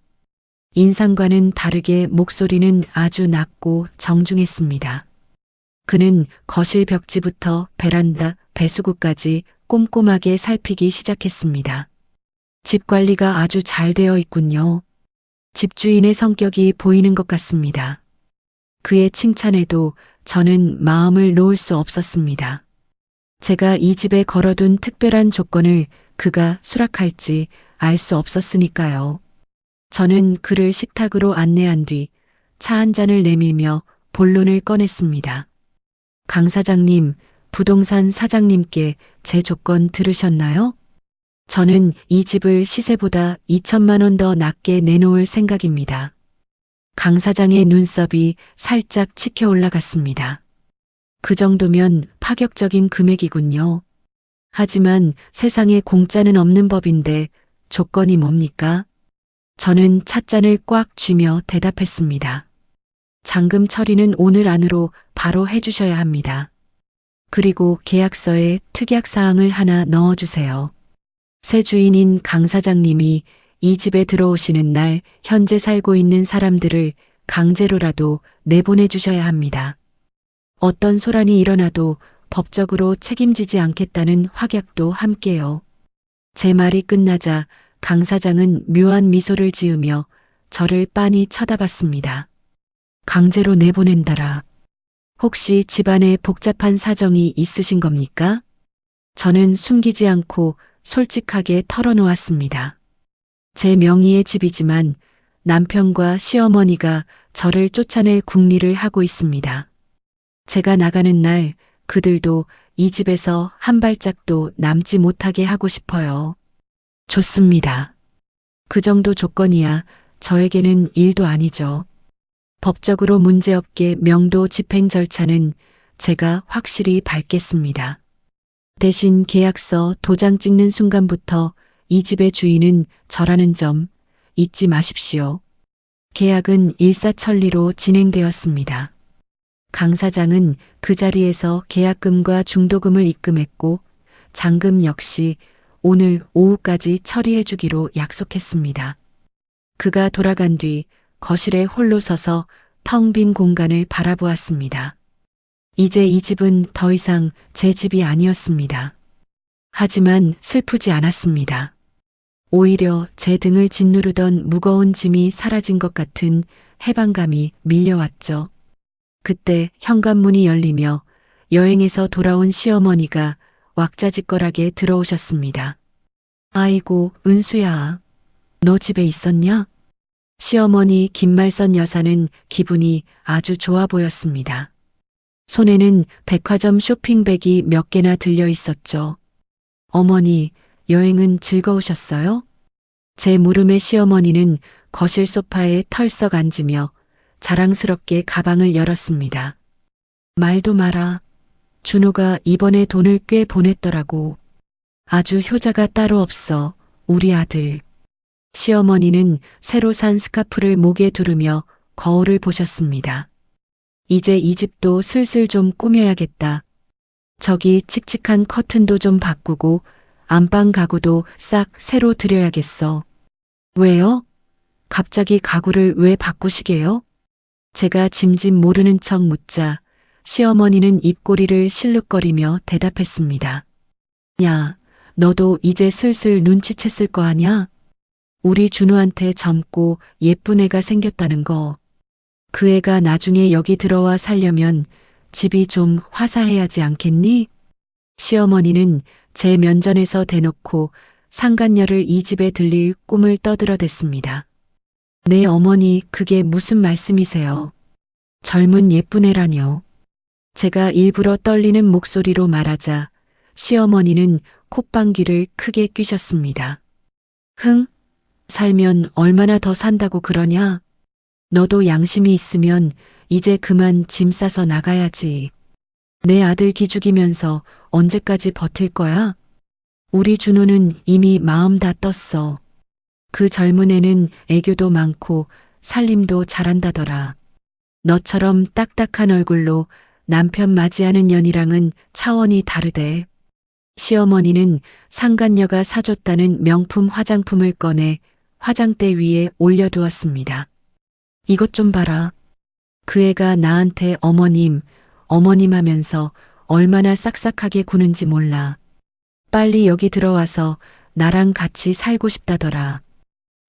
인상과는 다르게 목소리는 아주 낮고 정중했습니다. 그는 거실 벽지부터 베란다, 배수구까지 꼼꼼하게 살피기 시작했습니다. 집 관리가 아주 잘 되어 있군요. 집주인의 성격이 보이는 것 같습니다. 그의 칭찬에도 저는 마음을 놓을 수 없었습니다. 제가 이 집에 걸어둔 특별한 조건을 그가 수락할지 알 수 없었으니까요. 저는 그를 식탁으로 안내한 뒤 차 한 잔을 내밀며 본론을 꺼냈습니다. 강 사장님, 부동산 사장님께 제 조건 들으셨나요? 저는 이 집을 시세보다 2천만 원 더 낮게 내놓을 생각입니다. 강 사장의 눈썹이 살짝 치켜 올라갔습니다. 그 정도면 파격적인 금액이군요. 하지만 세상에 공짜는 없는 법인데 조건이 뭡니까? 저는 찻잔을 꽉 쥐며 대답했습니다. 잔금 처리는 오늘 안으로 바로 해주셔야 합니다. 그리고 계약서에 특약사항을 하나 넣어주세요. 새 주인인 강 사장님이 이 집에 들어오시는 날 현재 살고 있는 사람들을 강제로라도 내보내 주셔야 합니다. 어떤 소란이 일어나도 법적으로 책임지지 않겠다는 확약도 함께요. 제 말이 끝나자 강 사장은 묘한 미소를 지으며 저를 빤히 쳐다봤습니다. 강제로 내보낸다라. 혹시 집안에 복잡한 사정이 있으신 겁니까? 저는 숨기지 않고 솔직하게 털어놓았습니다. 제 명의의 집이지만 남편과 시어머니가 저를 쫓아낼 궁리를 하고 있습니다. 제가 나가는 날 그들도 이 집에서 한 발짝도 남지 못하게 하고 싶어요. 좋습니다. 그 정도 조건이야 저에게는 일도 아니죠. 법적으로 문제없게 명도 집행 절차는 제가 확실히 밟겠습니다. 대신 계약서 도장 찍는 순간부터 이 집의 주인은 저라는 점 잊지 마십시오. 계약은 일사천리로 진행되었습니다. 강 사장은 그 자리에서 계약금과 중도금을 입금했고 잔금 역시 오늘 오후까지 처리해 주기로 약속했습니다. 그가 돌아간 뒤 거실에 홀로 서서 텅 빈 공간을 바라보았습니다. 이제 이 집은 더 이상 제 집이 아니었습니다. 하지만 슬프지 않았습니다. 오히려 제 등을 짓누르던 무거운 짐이 사라진 것 같은 해방감이 밀려왔죠. 그때 현관문이 열리며 여행에서 돌아온 시어머니가 왁자지껄하게 들어오셨습니다. 아이고, 은수야. 너 집에 있었냐? 시어머니 김말선 여사는 기분이 아주 좋아 보였습니다. 손에는 백화점 쇼핑백이 몇 개나 들려 있었죠. 어머니, 여행은 즐거우셨어요? 제 물음에 시어머니는 거실 소파에 털썩 앉으며 자랑스럽게 가방을 열었습니다. 말도 마라. 준호가 이번에 돈을 꽤 보냈더라고. 아주 효자가 따로 없어, 우리 아들. 시어머니는 새로 산 스카프를 목에 두르며 거울을 보셨습니다. 이제 이 집도 슬슬 좀 꾸며야겠다. 저기 칙칙한 커튼도 좀 바꾸고 안방 가구도 싹 새로 드려야겠어. 왜요? 갑자기 가구를 왜 바꾸시게요? 제가 짐짓 모르는 척 묻자 시어머니는 입꼬리를 실룩거리며 대답했습니다. 야, 너도 이제 슬슬 눈치챘을 거 아냐? 우리 준호한테 젊고 예쁜 애가 생겼다는 거. 그 애가 나중에 여기 들어와 살려면 집이 좀 화사해야지 않겠니? 시어머니는 제 면전에서 대놓고 상간녀를 이 집에 들릴 꿈을 떠들어댔습니다. 네 어머니, 그게 무슨 말씀이세요? 젊은 예쁜 애라뇨. 제가 일부러 떨리는 목소리로 말하자 시어머니는 콧방귀를 크게 뀌셨습니다. 흥? 살면 얼마나 더 산다고 그러냐? 너도 양심이 있으면 이제 그만 짐 싸서 나가야지. 내 아들 기죽이면서 언제까지 버틸 거야? 우리 준호는 이미 마음 다 떴어. 그 젊은 애는 애교도 많고 살림도 잘한다더라. 너처럼 딱딱한 얼굴로 남편 맞이하는 년이랑은 차원이 다르대. 시어머니는 상간녀가 사줬다는 명품 화장품을 꺼내 화장대 위에 올려두었습니다. 이것 좀 봐라. 그 애가 나한테 어머님, 어머님 하면서 얼마나 싹싹하게 구는지 몰라. 빨리 여기 들어와서 나랑 같이 살고 싶다더라.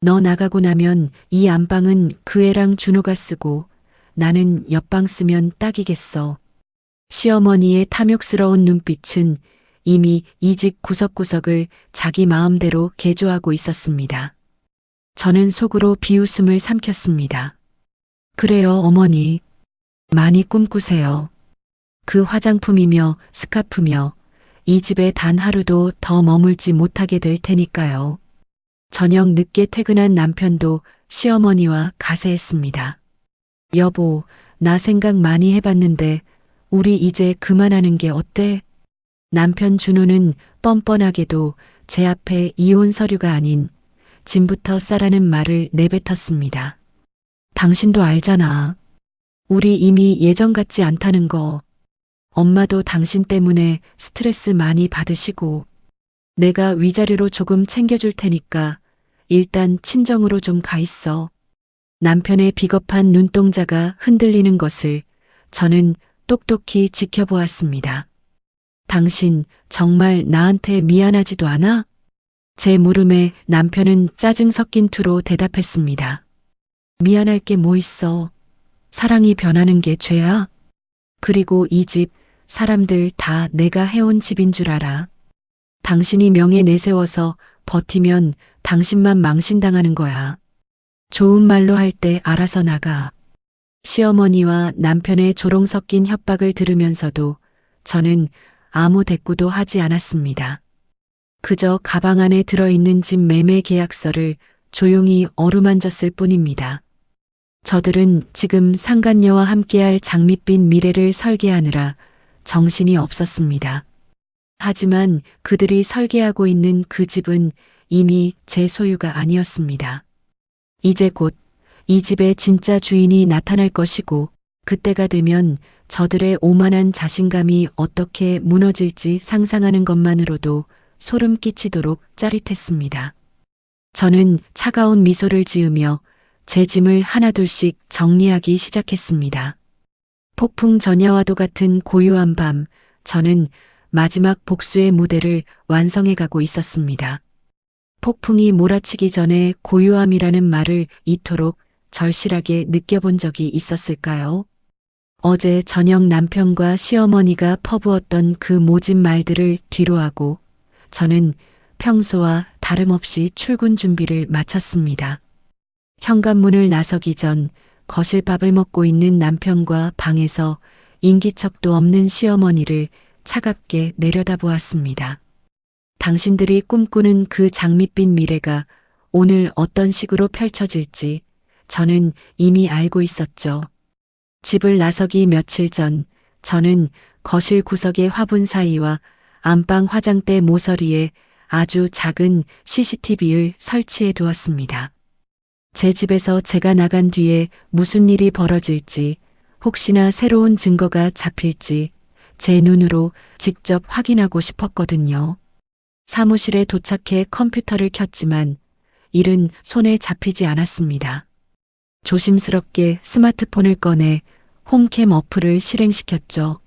너 나가고 나면 이 안방은 그 애랑 준호가 쓰고 나는 옆방 쓰면 딱이겠어. 시어머니의 탐욕스러운 눈빛은 이미 이 집 구석구석을 자기 마음대로 개조하고 있었습니다. 저는 속으로 비웃음을 삼켰습니다. 그래요, 어머니. 많이 꿈꾸세요. 그 화장품이며 스카프며 이 집에 단 하루도 더 머물지 못하게 될 테니까요. 저녁 늦게 퇴근한 남편도 시어머니와 가세했습니다. 여보, 나 생각 많이 해봤는데 우리 이제 그만하는 게 어때? 남편 준호는 뻔뻔하게도 제 앞에 이혼 서류가 아닌 짐부터 싸라는 말을 내뱉었습니다. 당신도 알잖아. 우리 이미 예전 같지 않다는 거. 엄마도 당신 때문에 스트레스 많이 받으시고 내가 위자료로 조금 챙겨줄 테니까 일단 친정으로 좀 가 있어. 남편의 비겁한 눈동자가 흔들리는 것을 저는 똑똑히 지켜보았습니다. 당신 정말 나한테 미안하지도 않아? 제 물음에 남편은 짜증 섞인 투로 대답했습니다. 미안할 게 뭐 있어. 사랑이 변하는 게 죄야. 그리고 이 집 사람들 다 내가 해온 집인 줄 알아. 당신이 명예 내세워서 버티면 당신만 망신당하는 거야. 좋은 말로 할 때 알아서 나가. 시어머니와 남편의 조롱 섞인 협박을 들으면서도 저는 아무 대꾸도 하지 않았습니다. 그저 가방 안에 들어있는 집 매매 계약서를 조용히 어루만졌을 뿐입니다. 저들은 지금 상간녀와 함께할 장밋빛 미래를 설계하느라 정신이 없었습니다. 하지만 그들이 설계하고 있는 그 집은 이미 제 소유가 아니었습니다. 이제 곧 이 집의 진짜 주인이 나타날 것이고 그때가 되면 저들의 오만한 자신감이 어떻게 무너질지 상상하는 것만으로도 소름 끼치도록 짜릿했습니다. 저는 차가운 미소를 지으며 제 짐을 하나둘씩 정리하기 시작했습니다. 폭풍 전야와도 같은 고요한 밤, 저는 마지막 복수의 무대를 완성해 가고 있었습니다. 폭풍이 몰아치기 전에 고요함이라는 말을 이토록 절실하게 느껴본 적이 있었을까요? 어제 저녁 남편과 시어머니가 퍼부었던 그 모진 말들을 뒤로하고 저는 평소와 다름없이 출근 준비를 마쳤습니다. 현관문을 나서기 전 거실밥을 먹고 있는 남편과 방에서 인기척도 없는 시어머니를 차갑게 내려다보았습니다. 당신들이 꿈꾸는 그 장밋빛 미래가 오늘 어떤 식으로 펼쳐질지 저는 이미 알고 있었죠. 집을 나서기 며칠 전 저는 거실 구석의 화분 사이와 안방 화장대 모서리에 아주 작은 CCTV를 설치해 두었습니다. 제 집에서 제가 나간 뒤에 무슨 일이 벌어질지, 혹시나 새로운 증거가 잡힐지 제 눈으로 직접 확인하고 싶었거든요. 사무실에 도착해 컴퓨터를 켰지만 일은 손에 잡히지 않았습니다. 조심스럽게 스마트폰을 꺼내 홈캠 어플을 실행시켰죠.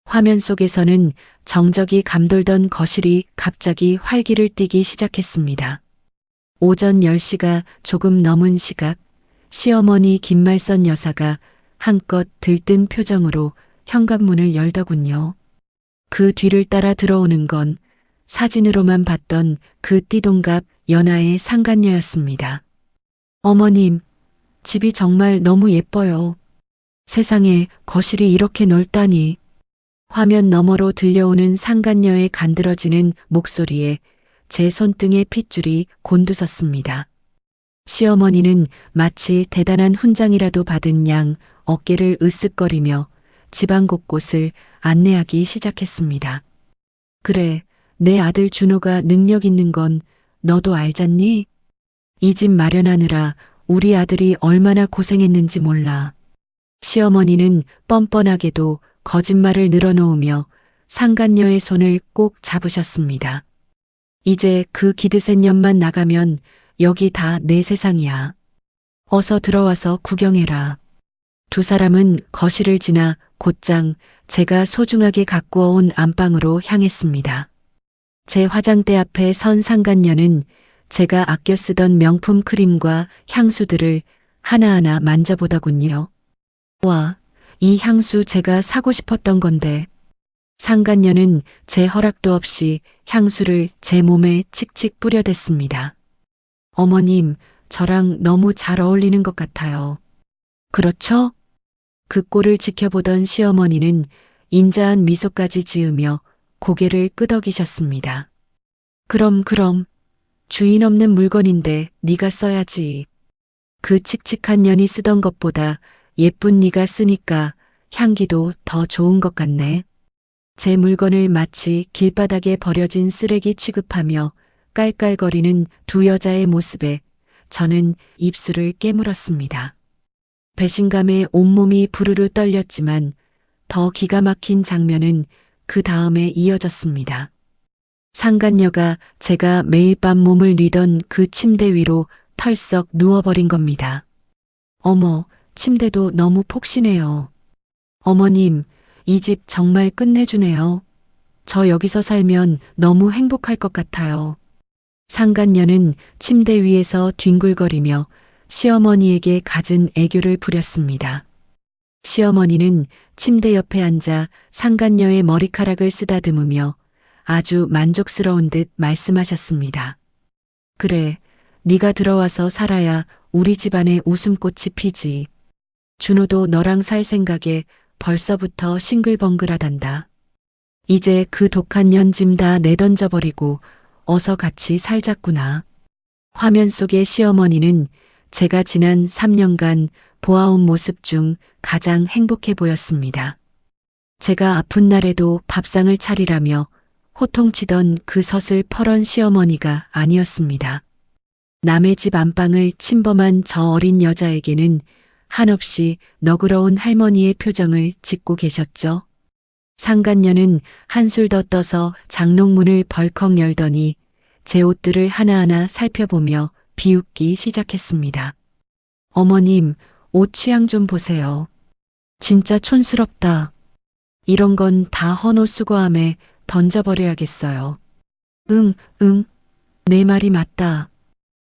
화면 속에서는 정적이 감돌던 거실이 갑자기 활기를 띠기 시작했습니다. 오전 10시가 조금 넘은 시각, 시어머니 김말선 여사가 한껏 들뜬 표정으로 현관문을 열더군요. 그 뒤를 따라 들어오는 건 사진으로만 봤던 그 띠동갑 연하의 상간녀였습니다. 어머님, 집이 정말 너무 예뻐요. 세상에 거실이 이렇게 넓다니. 화면 너머로 들려오는 상간녀의 간드러지는 목소리에 제 손등의 핏줄이 곤두섰습니다. 시어머니는 마치 대단한 훈장이라도 받은 양 어깨를 으쓱거리며 집안 곳곳을 안내하기 시작했습니다. 그래, 내 아들 준호가 능력 있는 건 너도 알잖니? 이 집 마련하느라 우리 아들이 얼마나 고생했는지 몰라. 시어머니는 뻔뻔하게도 거짓말을 늘어놓으며 상간녀의 손을 꼭 잡으셨습니다. 이제 그 기드센 년만 나가면 여기 다 내 세상이야. 어서 들어와서 구경해라. 두 사람은 거실을 지나 곧장 제가 소중하게 가꾸어 온 안방으로 향했습니다. 제 화장대 앞에 선 상간녀는 제가 아껴 쓰던 명품 크림과 향수들을 하나하나 만져보더군요. 와, 이 향수 제가 사고 싶었던 건데. 상간녀는 제 허락도 없이 향수를 제 몸에 칙칙 뿌려댔습니다. 어머님, 저랑 너무 잘 어울리는 것 같아요. 그렇죠? 그 꼴을 지켜보던 시어머니는 인자한 미소까지 지으며 고개를 끄덕이셨습니다. 그럼 주인 없는 물건인데 네가 써야지. 그 칙칙한 년이 쓰던 것보다 예쁜 네가 쓰니까 향기도 더 좋은 것 같네. 제 물건을 마치 길바닥에 버려진 쓰레기 취급하며 깔깔거리는 두 여자의 모습에 저는 입술을 깨물었습니다. 배신감에 온몸이 부르르 떨렸지만 더 기가 막힌 장면은 그 다음에 이어졌습니다. 상간녀가 제가 매일 밤 몸을 뉘던 그 침대 위로 털썩 누워버린 겁니다. 어머, 침대도 너무 폭신해요. 어머님, 이 집 정말 끝내주네요. 저 여기서 살면 너무 행복할 것 같아요. 상간녀는 침대 위에서 뒹굴거리며 시어머니에게 갖은 애교를 부렸습니다. 시어머니는 침대 옆에 앉아 상간녀의 머리카락을 쓰다듬으며 아주 만족스러운 듯 말씀하셨습니다. 그래, 네가 들어와서 살아야 우리 집안에 웃음꽃이 피지. 준호도 너랑 살 생각에 벌써부터 싱글벙글하단다. 이제 그 독한 년짐 다 내던져버리고 어서 같이 살자꾸나. 화면 속의 시어머니는 제가 지난 3년간 보아온 모습 중 가장 행복해 보였습니다. 제가 아픈 날에도 밥상을 차리라며 호통치던 그 서슬퍼런 시어머니가 아니었습니다. 남의 집 안방을 침범한 저 어린 여자에게는 한없이 너그러운 할머니의 표정을 짓고 계셨죠. 상간녀는 한술 더 떠서 장롱문을 벌컥 열더니 제 옷들을 하나하나 살펴보며 비웃기 시작했습니다. 어머님, 옷 취향 좀 보세요. 진짜 촌스럽다. 이런 건 다 헌옷 수거함에 던져버려야겠어요. 응, 내 말이 맞다.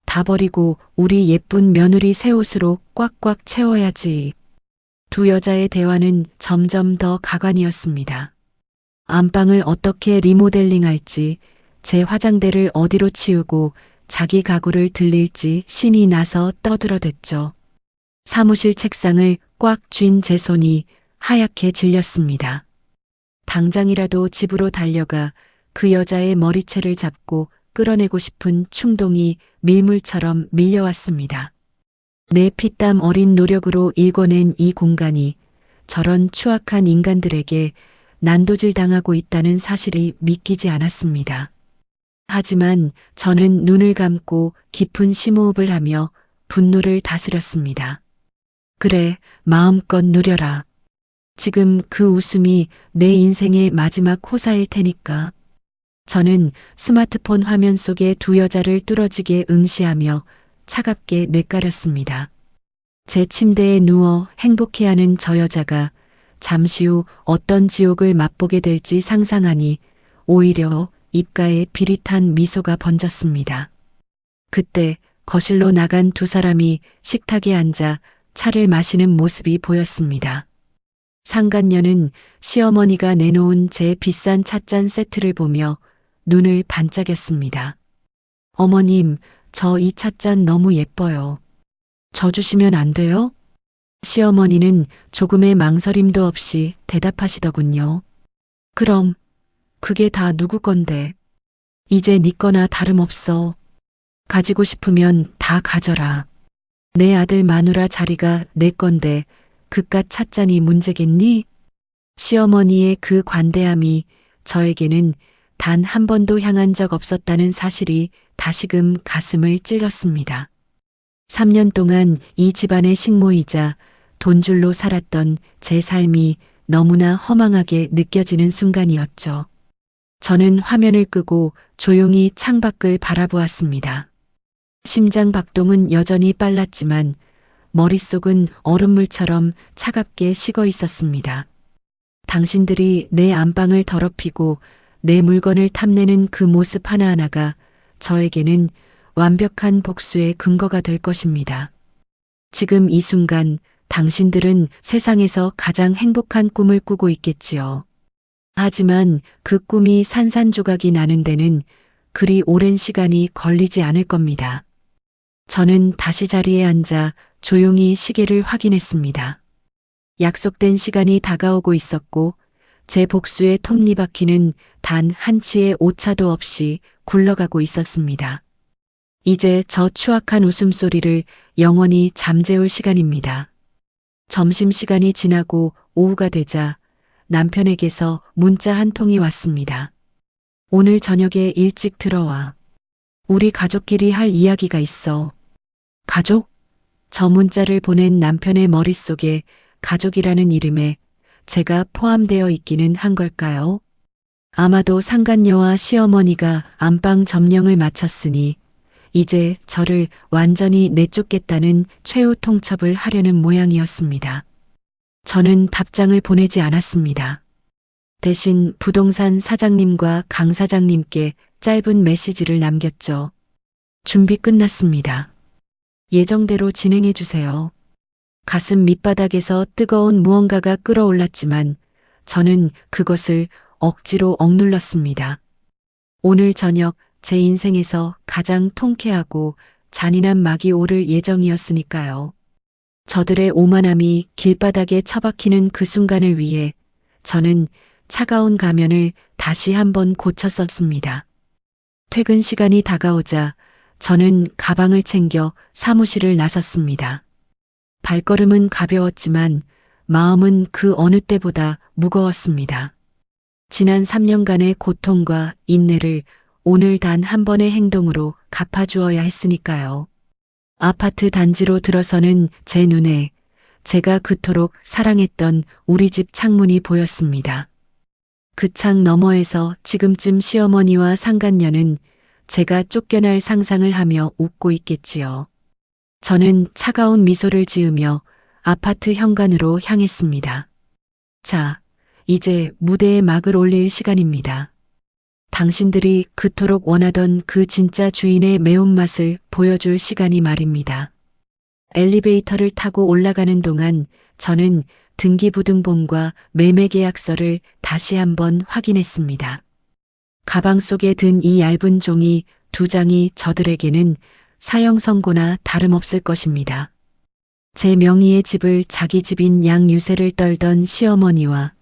다 버리고 우리 예쁜 며느리 새 옷으로 꽉꽉 채워야지. 두 여자의 대화는 점점 더 가관이었습니다. 안방을 어떻게 리모델링할지, 제 화장대를 어디로 치우고 자기 가구를 들릴지 신이 나서 떠들어댔죠. 사무실 책상을 꽉 쥔 제 손이 하얗게 질렸습니다. 당장이라도 집으로 달려가 그 여자의 머리채를 잡고 끌어내고 싶은 충동이 밀물처럼 밀려왔습니다. 내 피땀 어린 노력으로 일궈낸 이 공간이 저런 추악한 인간들에게 난도질 당하고 있다는 사실이 믿기지 않았습니다. 하지만 저는 눈을 감고 깊은 심호흡을 하며 분노를 다스렸습니다. 그래, 마음껏 누려라. 지금 그 웃음이 내 인생의 마지막 호사일 테니까. 저는 스마트폰 화면 속에 두 여자를 뚫어지게 응시하며 차갑게 뇌까렸습니다. 제 침대에 누워 행복해하는 저 여자가 잠시 후 어떤 지옥을 맛보게 될지 상상하니 오히려 입가에 비릿한 미소가 번졌습니다. 그때 거실로 나간 두 사람이 식탁에 앉아 차를 마시는 모습이 보였습니다. 상간녀는 시어머니가 내놓은 제 비싼 찻잔 세트를 보며 눈을 반짝였습니다. 어머님, 저 이 찻잔 너무 예뻐요. 저 주시면 안 돼요? 시어머니는 조금의 망설임도 없이 대답하시더군요. 그럼 그게 다 누구 건데. 이제 네 거나 다름없어. 가지고 싶으면 다 가져라. 내 아들 마누라 자리가 내 건데 그깟 찻잔이 문제겠니? 시어머니의 그 관대함이 저에게는 단 한 번도 향한 적 없었다는 사실이 다시금 가슴을 찔렀습니다. 3년 동안 이 집안의 식모이자 돈줄로 살았던 제 삶이 너무나 허망하게 느껴지는 순간이었죠. 저는 화면을 끄고 조용히 창밖을 바라보았습니다. 심장 박동은 여전히 빨랐지만 머릿속은 얼음물처럼 차갑게 식어 있었습니다. 당신들이 내 안방을 더럽히고 내 물건을 탐내는 그 모습 하나하나가 저에게는 완벽한 복수의 근거가 될 것입니다. 지금 이 순간 당신들은 세상에서 가장 행복한 꿈을 꾸고 있겠지요. 하지만 그 꿈이 산산조각이 나는 데는 그리 오랜 시간이 걸리지 않을 겁니다. 저는 다시 자리에 앉아 조용히 시계를 확인했습니다. 약속된 시간이 다가오고 있었고 제 복수의 톱니바퀴는 단 한 치의 오차도 없이 굴러가고 있었습니다. 이제 저 추악한 웃음소리를 영원히 잠재울 시간입니다. 점심시간이 지나고 오후가 되자 남편에게서 문자 한 통이 왔습니다. 오늘 저녁에 일찍 들어와. 우리 가족끼리 할 이야기가 있어. 가족? 저 문자를 보낸 남편의 머릿속에 가족이라는 이름에 제가 포함되어 있기는 한 걸까요? 아마도 상간녀와 시어머니가 안방 점령을 마쳤으니 이제 저를 완전히 내쫓겠다는 최후 통첩을 하려는 모양이었습니다. 저는 답장을 보내지 않았습니다. 대신 부동산 사장님과 강 사장님께 짧은 메시지를 남겼죠. 준비 끝났습니다. 예정대로 진행해 주세요. 가슴 밑바닥에서 뜨거운 무언가가 끓어올랐지만 저는 그것을 억지로 억눌렀습니다. 오늘 저녁 제 인생에서 가장 통쾌하고 잔인한 막이 오를 예정이었으니까요. 저들의 오만함이 길바닥에 처박히는 그 순간을 위해 저는 차가운 가면을 다시 한번 고쳐 썼습니다. 퇴근 시간이 다가오자 저는 가방을 챙겨 사무실을 나섰습니다. 발걸음은 가벼웠지만 마음은 그 어느 때보다 무거웠습니다. 지난 3년간의 고통과 인내를 오늘 단 한 번의 행동으로 갚아주어야 했으니까요. 아파트 단지로 들어서는 제 눈에 제가 그토록 사랑했던 우리 집 창문이 보였습니다. 그 창 너머에서 지금쯤 시어머니와 상간녀는 제가 쫓겨날 상상을 하며 웃고 있겠지요. 저는 차가운 미소를 지으며 아파트 현관으로 향했습니다. 자, 이제 무대에 막을 올릴 시간입니다. 당신들이 그토록 원하던 그 진짜 주인의 매운맛을 보여줄 시간이 말입니다. 엘리베이터를 타고 올라가는 동안 저는 등기부등본과 매매계약서를 다시 한번 확인했습니다. 가방 속에 든 이 얇은 종이 2장이 저들에게는 사형 선고나 다름없을 것입니다. 제 명의의 집을 자기 집인 양유세를 떨던 시어머니와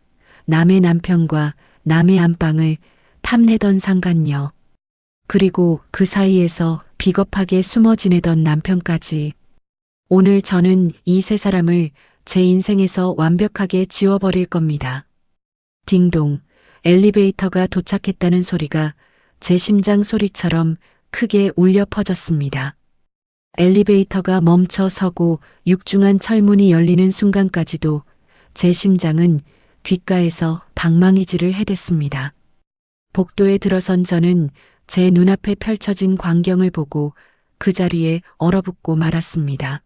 남의 남편과 남의 안방을 탐내던 상간녀, 그리고 그 사이에서 비겁하게 숨어 지내던 남편까지. 오늘 저는 이 세 사람을 제 인생에서 완벽하게 지워버릴 겁니다. 딩동, 엘리베이터가 도착했다는 소리가 제 심장 소리처럼 크게 울려 퍼졌습니다. 엘리베이터가 멈춰 서고 육중한 철문이 열리는 순간까지도 제 심장은 귓가에서 방망이질을 해댔습니다. 복도에 들어선 저는 제 눈앞에 펼쳐진 광경을 보고 그 자리에 얼어붙고 말았습니다.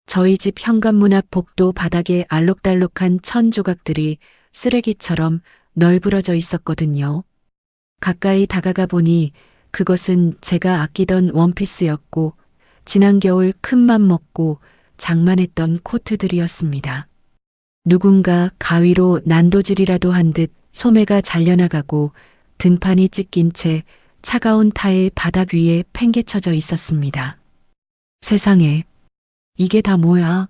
저희 집 현관문 앞 복도 바닥에 알록달록한 천 조각들이 쓰레기처럼 널브러져 있었거든요. 가까이 다가가 보니 그것은 제가 아끼던 원피스였고 지난 겨울 큰맘 먹고 장만했던 코트들이었습니다. 누군가 가위로 난도질이라도 한 듯 소매가 잘려나가고 등판이 찢긴 채 차가운 타일 바닥 위에 팽개쳐져 있었습니다. 세상에, 이게 다 뭐야?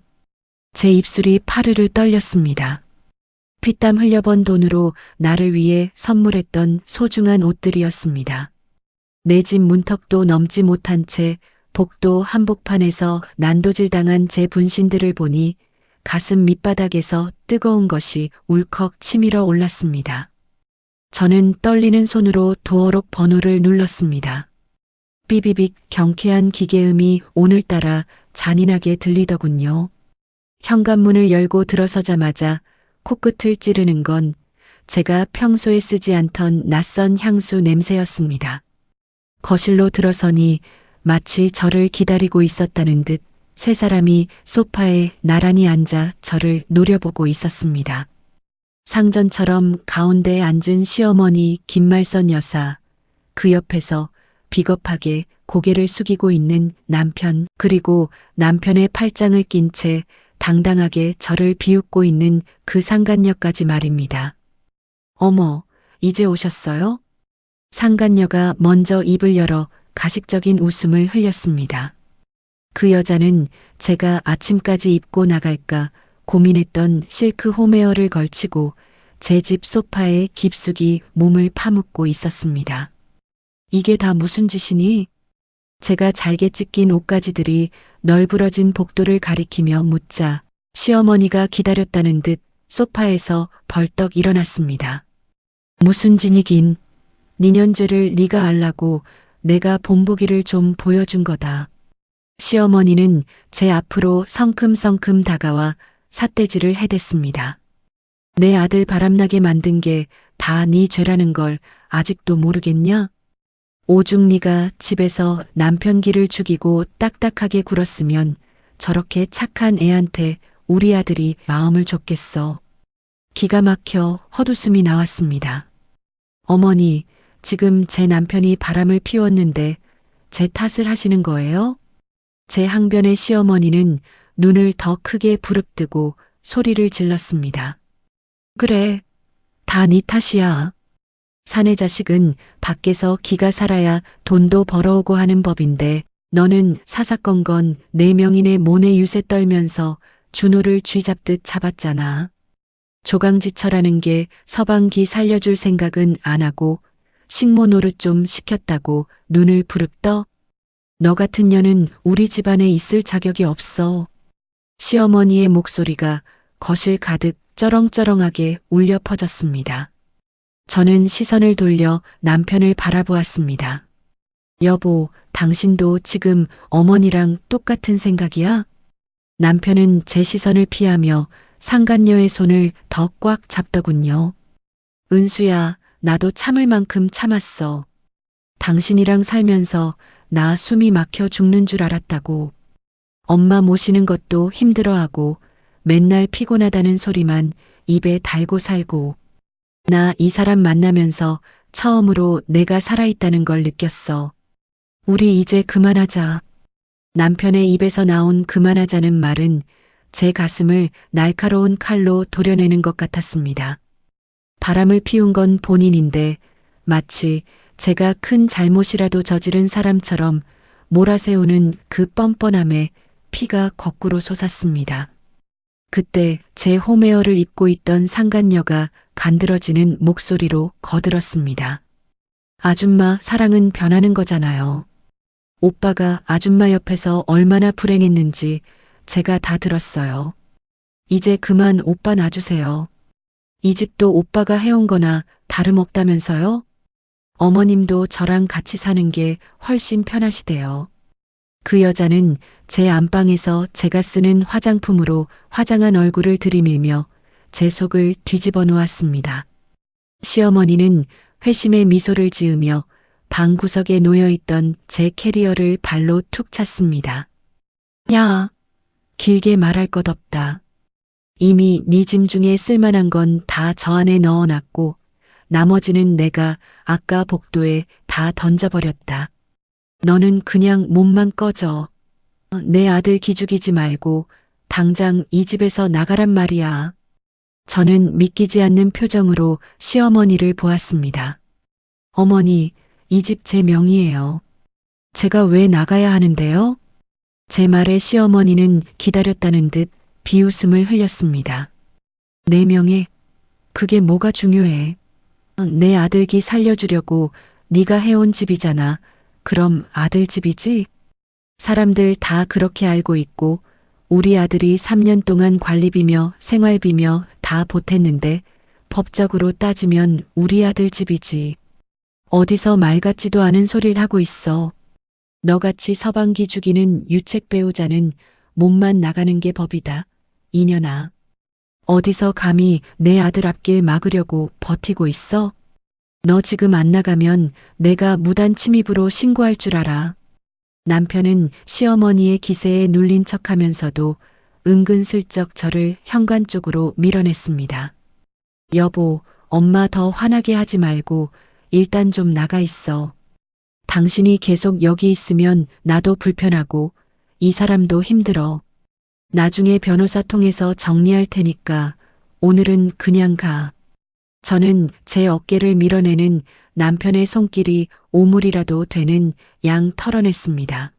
제 입술이 파르르 떨렸습니다. 피땀 흘려번 돈으로 나를 위해 선물했던 소중한 옷들이었습니다. 내 집 문턱도 넘지 못한 채 복도 한복판에서 난도질 당한 제 분신들을 보니 가슴 밑바닥에서 뜨거운 것이 울컥 치밀어 올랐습니다. 저는 떨리는 손으로 도어록 번호를 눌렀습니다. 삐비빅 경쾌한 기계음이 오늘따라 잔인하게 들리더군요. 현관문을 열고 들어서자마자 코끝을 찌르는 건 제가 평소에 쓰지 않던 낯선 향수 냄새였습니다. 거실로 들어서니 마치 저를 기다리고 있었다는 듯 세 사람이 소파에 나란히 앉아 저를 노려보고 있었습니다. 상전처럼 가운데에 앉은 시어머니 김말선 여사, 그 옆에서 비겁하게 고개를 숙이고 있는 남편, 그리고 남편의 팔짱을 낀 채 당당하게 저를 비웃고 있는 그 상간녀까지 말입니다. 어머, 이제 오셨어요? 상간녀가 먼저 입을 열어 가식적인 웃음을 흘렸습니다. 그 여자는 제가 아침까지 입고 나갈까 고민했던 실크 홈웨어를 걸치고 제 집 소파에 깊숙이 몸을 파묻고 있었습니다. 이게 다 무슨 짓이니? 제가 잘게 찢긴 옷가지들이 널브러진 복도를 가리키며 묻자 시어머니가 기다렸다는 듯 소파에서 벌떡 일어났습니다. 무슨 짓이긴, 니년죄를 네가 알라고 내가 본보기를 좀 보여준 거다. 시어머니는 제 앞으로 성큼성큼 다가와 삿대질을 해댔습니다. 내 아들 바람나게 만든 게 다 네 죄라는 걸 아직도 모르겠냐? 오죽 네가 집에서 남편 기를 죽이고 딱딱하게 굴었으면 저렇게 착한 애한테 우리 아들이 마음을 줬겠어. 기가 막혀 헛웃음이 나왔습니다. 어머니, 지금 제 남편이 바람을 피웠는데 제 탓을 하시는 거예요? 제 항변의 시어머니는 눈을 더 크게 부릅뜨고 소리를 질렀습니다. 그래, 다 네 탓이야. 사내 자식은 밖에서 기가 살아야 돈도 벌어오고 하는 법인데 너는 사사건건 4명인의 모내 유세 떨면서 준호를 쥐잡듯 잡았잖아. 조강지처라는 게 서방기 살려줄 생각은 안 하고 식모 노릇 좀 시켰다고 눈을 부릅떠? 너 같은 년은 우리 집안에 있을 자격이 없어. 시어머니의 목소리가 거실 가득 쩌렁쩌렁하게 울려 퍼졌습니다. 저는 시선을 돌려 남편을 바라보았습니다. 여보, 당신도 지금 어머니랑 똑같은 생각이야? 남편은 제 시선을 피하며 상간녀의 손을 더 꽉 잡더군요. 은수야, 나도 참을 만큼 참았어. 당신이랑 살면서 나 숨이 막혀 죽는 줄 알았다고. 엄마 모시는 것도 힘들어하고 맨날 피곤하다는 소리만 입에 달고 살고. 나 이 사람 만나면서 처음으로 내가 살아있다는 걸 느꼈어. 우리 이제 그만하자. 남편의 입에서 나온 그만하자는 말은 제 가슴을 날카로운 칼로 도려내는 것 같았습니다. 바람을 피운 건 본인인데 마치 제가 큰 잘못이라도 저지른 사람처럼 몰아세우는 그 뻔뻔함에 피가 거꾸로 솟았습니다. 그때 제 홈웨어를 입고 있던 상간녀가 간드러지는 목소리로 거들었습니다. 아줌마, 사랑은 변하는 거잖아요. 오빠가 아줌마 옆에서 얼마나 불행했는지 제가 다 들었어요. 이제 그만 오빠 놔주세요. 이 집도 오빠가 해온 거나 다름없다면서요? 어머님도 저랑 같이 사는 게 훨씬 편하시대요. 그 여자는 제 안방에서 제가 쓰는 화장품으로 화장한 얼굴을 들이밀며 제 속을 뒤집어 놓았습니다. 시어머니는 회심의 미소를 지으며 방 구석에 놓여있던 제 캐리어를 발로 툭 찼습니다. 야, 길게 말할 것 없다. 이미 네 짐 중에 쓸만한 건 다 저 안에 넣어놨고 나머지는 내가 아까 복도에 다 던져버렸다. 너는 그냥 몸만 꺼져. 내 아들 기죽이지 말고 당장 이 집에서 나가란 말이야. 저는 믿기지 않는 표정으로 시어머니를 보았습니다. 어머니, 이 집 제 명의예요. 제가 왜 나가야 하는데요? 제 말에 시어머니는 기다렸다는 듯 비웃음을 흘렸습니다. 내 명예? 그게 뭐가 중요해? 내 아들 기 살려주려고 네가 해온 집이잖아. 그럼 아들 집이지? 사람들 다 그렇게 알고 있고 우리 아들이 3년 동안 관리비며 생활비며 다 보탰는데 법적으로 따지면 우리 아들 집이지. 어디서 말 같지도 않은 소리를 하고 있어. 너같이 서방기 죽이는 유책 배우자는 몸만 나가는 게 법이다. 이년아. 어디서 감히 내 아들 앞길 막으려고 버티고 있어? 너 지금 안 나가면 내가 무단 침입으로 신고할 줄 알아. 남편은 시어머니의 기세에 눌린 척하면서도 은근슬쩍 저를 현관 쪽으로 밀어냈습니다. 여보, 엄마 더 화나게 하지 말고 일단 좀 나가 있어. 당신이 계속 여기 있으면 나도 불편하고 이 사람도 힘들어. 나중에 변호사 통해서 정리할 테니까 오늘은 그냥 가. 저는 제 어깨를 밀어내는 남편의 손길이 오물이라도 되는 양 털어냈습니다.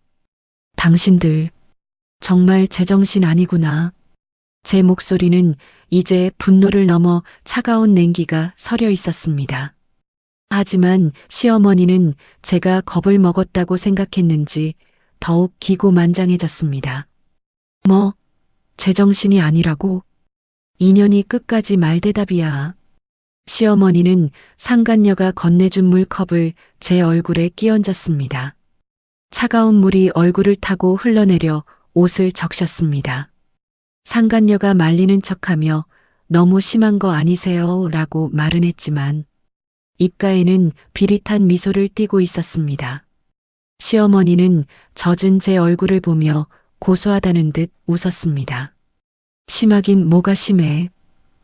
당신들 정말 제정신 아니구나. 제 목소리는 이제 분노를 넘어 차가운 냉기가 서려 있었습니다. 하지만 시어머니는 제가 겁을 먹었다고 생각했는지 더욱 기고만장해졌습니다. 뭐, 제정신이 아니라고? 인연이 끝까지 말대답이야. 시어머니는 상간녀가 건네준 물컵을 제 얼굴에 끼얹었습니다. 차가운 물이 얼굴을 타고 흘러내려 옷을 적셨습니다. 상간녀가 말리는 척하며 너무 심한 거 아니세요? 라고 말은 했지만 입가에는 비릿한 미소를 띠고 있었습니다. 시어머니는 젖은 제 얼굴을 보며 고소하다는 듯 웃었습니다. 심하긴 뭐가 심해.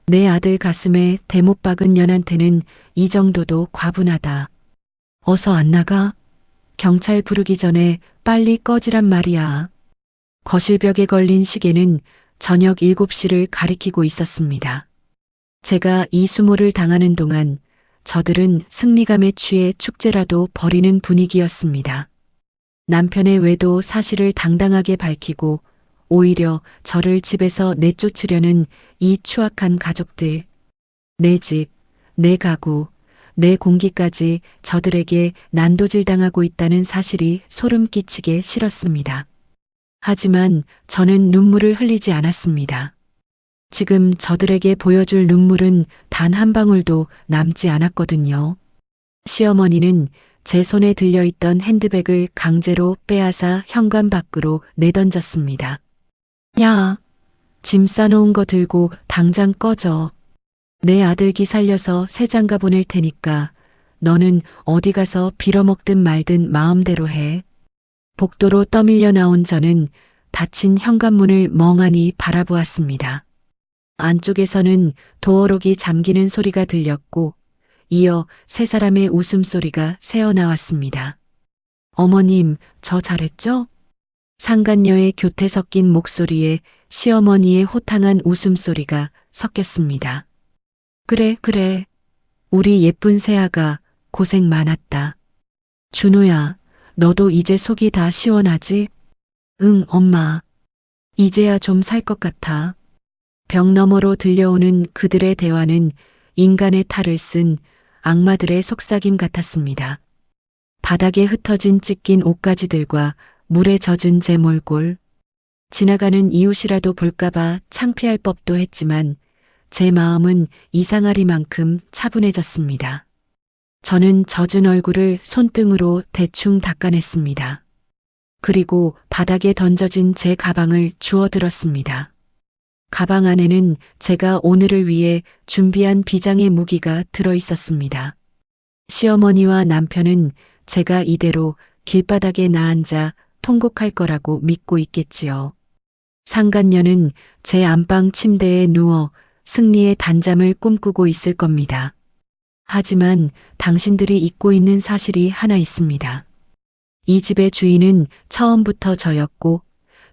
내 아들 가슴에 대못 박은 년한테는 이 정도도 과분하다. 어서 안 나가? 경찰 부르기 전에 빨리 꺼지란 말이야. 거실벽에 걸린 시계는 저녁 7시를 가리키고 있었습니다. 제가 이 수모를 당하는 동안 저들은 승리감에 취해 축제라도 벌이는 분위기였습니다. 남편의 외도 사실을 당당하게 밝히고 오히려 저를 집에서 내쫓으려는 이 추악한 가족들. 내 집, 내 가구, 내 공기까지 저들에게 난도질당하고 있다는 사실이 소름 끼치게 싫었습니다. 하지만 저는 눈물을 흘리지 않았습니다. 지금 저들에게 보여줄 눈물은 다 단 한 방울도 남지 않았거든요. 시어머니는 제 손에 들려있던 핸드백을 강제로 빼앗아 현관 밖으로 내던졌습니다. 야, 짐 싸놓은 거 들고 당장 꺼져. 내 아들기 살려서 새 장가 보낼 테니까 너는 어디 가서 빌어먹든 말든 마음대로 해. 복도로 떠밀려 나온 저는 닫힌 현관문을 멍하니 바라보았습니다. 안쪽에서는 도어록이 잠기는 소리가 들렸고 이어 세 사람의 웃음소리가 새어나왔습니다. 어머님, 저 잘했죠? 상간녀의 교태 섞인 목소리에 시어머니의 호탕한 웃음소리가 섞였습니다. 그래, 그래. 우리 예쁜 새아가 고생 많았다. 준호야, 너도 이제 속이 다 시원하지? 응, 엄마. 이제야 좀 살 것 같아. 벽 너머로 들려오는 그들의 대화는 인간의 탈을 쓴 악마들의 속삭임 같았습니다. 바닥에 흩어진 찢긴 옷가지들과 물에 젖은 제 몰골. 지나가는 이웃이라도 볼까봐 창피할 법도 했지만 제 마음은 이상하리만큼 차분해졌습니다. 저는 젖은 얼굴을 손등으로 대충 닦아냈습니다. 그리고 바닥에 던져진 제 가방을 주워들었습니다. 가방 안에는 제가 오늘을 위해 준비한 비장의 무기가 들어있었습니다. 시어머니와 남편은 제가 이대로 길바닥에 나앉아 통곡할 거라고 믿고 있겠지요. 상간녀는 제 안방 침대에 누워 승리의 단잠을 꿈꾸고 있을 겁니다. 하지만 당신들이 잊고 있는 사실이 하나 있습니다. 이 집의 주인은 처음부터 저였고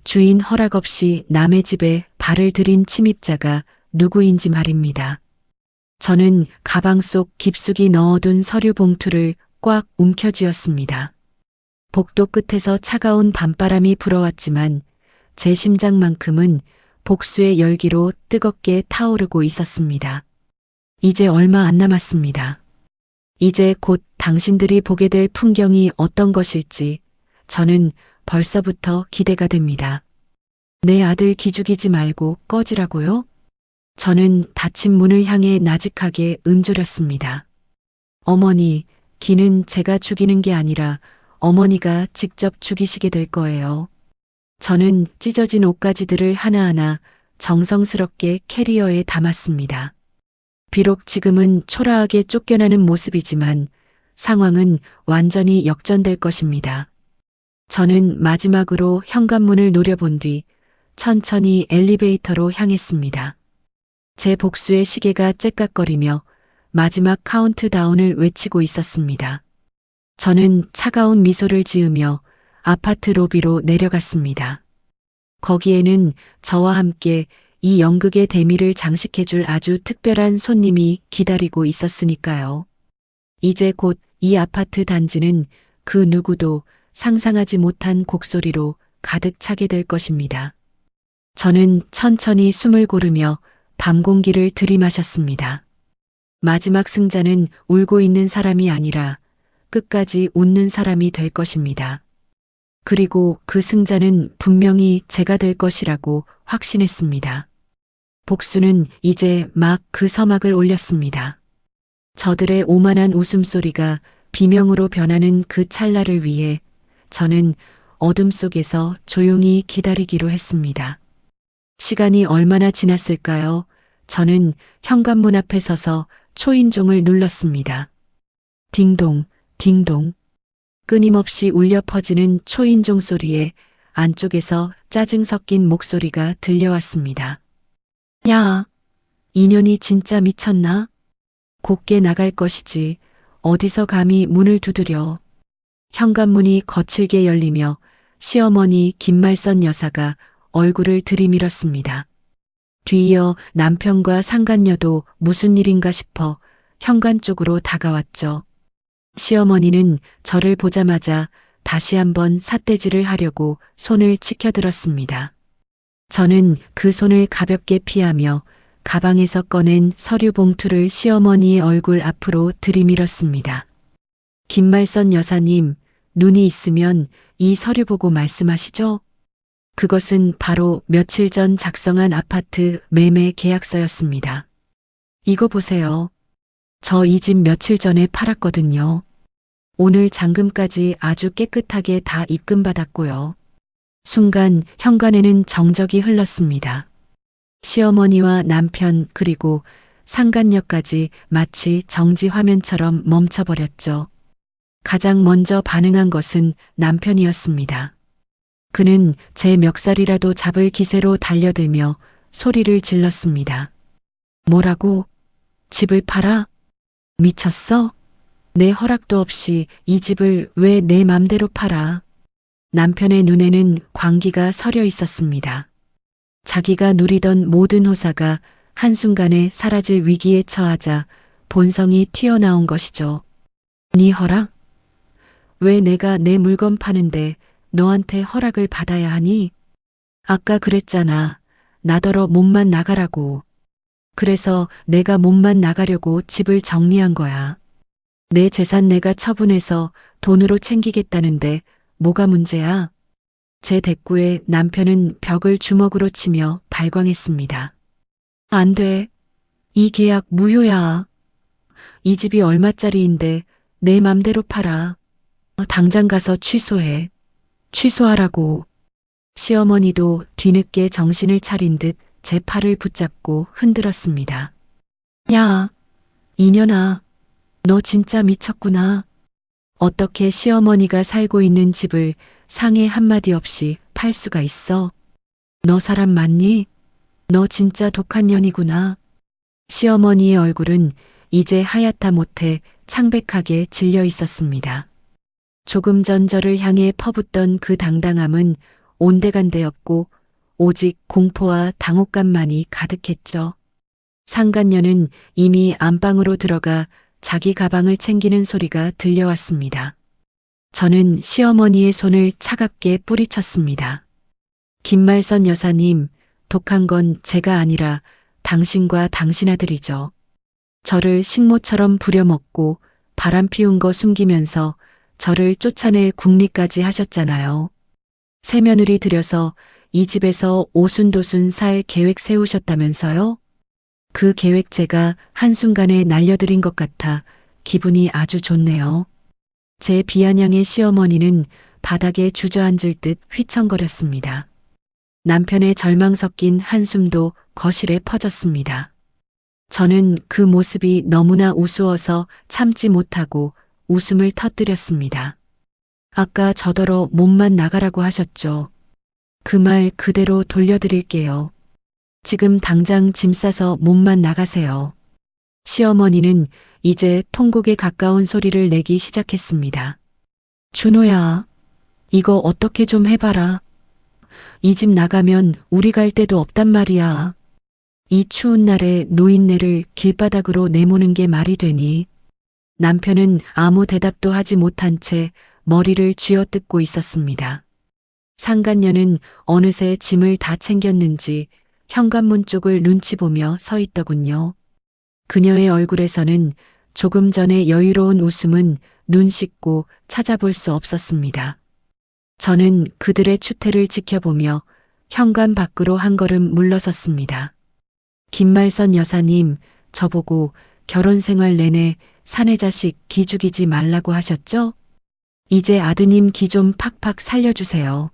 주인 허락 없이 남의 집에 발을 들인 침입자가 누구인지 말입니다. 저는 가방 속 깊숙이 넣어둔 서류 봉투를 꽉 움켜쥐었습니다. 복도 끝에서 차가운 밤바람이 불어왔지만 제 심장만큼은 복수의 열기로 뜨겁게 타오르고 있었습니다. 이제 얼마 안 남았습니다. 이제 곧 당신들이 보게 될 풍경이 어떤 것일지 저는 벌써부터 기대가 됩니다. 내 아들 기죽이지 말고 꺼지라고요? 저는 닫힌 문을 향해 나직하게 은조렸습니다. 어머니, 기는 제가 죽이는 게 아니라 어머니가 직접 죽이시게 될 거예요. 저는 찢어진 옷가지들을 하나하나 정성스럽게 캐리어에 담았습니다. 비록 지금은 초라하게 쫓겨나는 모습이지만 상황은 완전히 역전될 것입니다. 저는 마지막으로 현관문을 노려본 뒤 천천히 엘리베이터로 향했습니다. 제 복수의 시계가 째깍거리며 마지막 카운트다운을 외치고 있었습니다. 저는 차가운 미소를 지으며 아파트 로비로 내려갔습니다. 거기에는 저와 함께 이 연극의 대미를 장식해줄 아주 특별한 손님이 기다리고 있었으니까요. 이제 곧 이 아파트 단지는 그 누구도 상상하지 못한 곡소리로 가득 차게 될 것입니다. 저는 천천히 숨을 고르며 밤 공기를 들이마셨습니다. 마지막 승자는 울고 있는 사람이 아니라 끝까지 웃는 사람이 될 것입니다. 그리고 그 승자는 분명히 제가 될 것이라고 확신했습니다. 복수는 이제 막 그 서막을 올렸습니다. 저들의 오만한 웃음소리가 비명으로 변하는 그 찰나를 위해 저는 어둠 속에서 조용히 기다리기로 했습니다. 시간이 얼마나 지났을까요? 저는 현관문 앞에 서서 초인종을 눌렀습니다. 딩동, 딩동. 끊임없이 울려 퍼지는 초인종 소리에 안쪽에서 짜증 섞인 목소리가 들려왔습니다. 야, 인연이 진짜 미쳤나? 곱게 나갈 것이지 어디서 감히 문을 두드려. 현관문이 거칠게 열리며 시어머니 김말선 여사가 얼굴을 들이밀었습니다. 뒤이어 남편과 상간녀도 무슨 일인가 싶어 현관 쪽으로 다가왔죠. 시어머니는 저를 보자마자 다시 한번 삿대질을 하려고 손을 치켜들었습니다. 저는 그 손을 가볍게 피하며 가방에서 꺼낸 서류 봉투를 시어머니의 얼굴 앞으로 들이밀었습니다. 김말선 여사님, 눈이 있으면 이 서류 보고 말씀하시죠? 그것은 바로 며칠 전 작성한 아파트 매매 계약서였습니다. 이거 보세요. 저 이 집 며칠 전에 팔았거든요. 오늘 잔금까지 아주 깨끗하게 다 입금받았고요. 순간 현관에는 정적이 흘렀습니다. 시어머니와 남편 그리고 상간녀까지 마치 정지 화면처럼 멈춰버렸죠. 가장 먼저 반응한 것은 남편이었습니다. 그는 제 멱살이라도 잡을 기세로 달려들며 소리를 질렀습니다. 뭐라고? 집을 팔아? 미쳤어? 내 허락도 없이 이 집을 왜 내 맘대로 팔아? 남편의 눈에는 광기가 서려 있었습니다. 자기가 누리던 모든 호사가 한순간에 사라질 위기에 처하자 본성이 튀어나온 것이죠. 네 허락? 왜 내가 내 물건 파는데 너한테 허락을 받아야 하니? 아까 그랬잖아. 나더러 몸만 나가라고. 그래서 내가 몸만 나가려고 집을 정리한 거야. 내 재산 내가 처분해서 돈으로 챙기겠다는데 뭐가 문제야? 제 대꾸에 남편은 벽을 주먹으로 치며 발광했습니다. 안 돼. 이 계약 무효야. 이 집이 얼마짜리인데 내 맘대로 팔아. 당장 가서 취소해. 취소하라고. 시어머니도 뒤늦게 정신을 차린 듯 제 팔을 붙잡고 흔들었습니다. 야, 이년아, 너 진짜 미쳤구나. 어떻게 시어머니가 살고 있는 집을 상해 한마디 없이 팔 수가 있어? 너 사람 맞니? 너 진짜 독한 년이구나. 시어머니의 얼굴은 이제 하얗다 못해 창백하게 질려 있었습니다. 조금 전 저를 향해 퍼붓던 그 당당함은 온데간데 없고 오직 공포와 당혹감만이 가득했죠. 상간녀는 이미 안방으로 들어가 자기 가방을 챙기는 소리가 들려왔습니다. 저는 시어머니의 손을 차갑게 뿌리쳤습니다. 김말선 여사님, 독한 건 제가 아니라 당신과 당신 아들이죠. 저를 식모처럼 부려먹고 바람 피운 거 숨기면서 저를 쫓아낼 궁리까지 하셨잖아요. 새며느리 들여서 이 집에서 오순도순 살 계획 세우셨다면서요? 그 계획 제가 한순간에 날려드린 것 같아 기분이 아주 좋네요. 제 비아냥의 시어머니는 바닥에 주저앉을 듯 휘청거렸습니다. 남편의 절망 섞인 한숨도 거실에 퍼졌습니다. 저는 그 모습이 너무나 우스워서 참지 못하고 웃음을 터뜨렸습니다. 아까 저더러 몸만 나가라고 하셨죠. 그 말 그대로 돌려드릴게요. 지금 당장 짐 싸서 몸만 나가세요. 시어머니는 이제 통곡에 가까운 소리를 내기 시작했습니다. 준호야, 이거 어떻게 좀 해봐라. 이 집 나가면 우리 갈 데도 없단 말이야. 이 추운 날에 노인네를 길바닥으로 내모는 게 말이 되니? 남편은 아무 대답도 하지 못한 채 머리를 쥐어뜯고 있었습니다. 상간녀는 어느새 짐을 다 챙겼는지 현관문 쪽을 눈치 보며 서 있더군요. 그녀의 얼굴에서는 조금 전에 여유로운 웃음은 눈 씻고 찾아볼 수 없었습니다. 저는 그들의 추태를 지켜보며 현관 밖으로 한 걸음 물러섰습니다. 김말선 여사님, 저보고 결혼 생활 내내 사내 자식 기죽이지 말라고 하셨죠? 이제 아드님 기 좀 팍팍 살려주세요.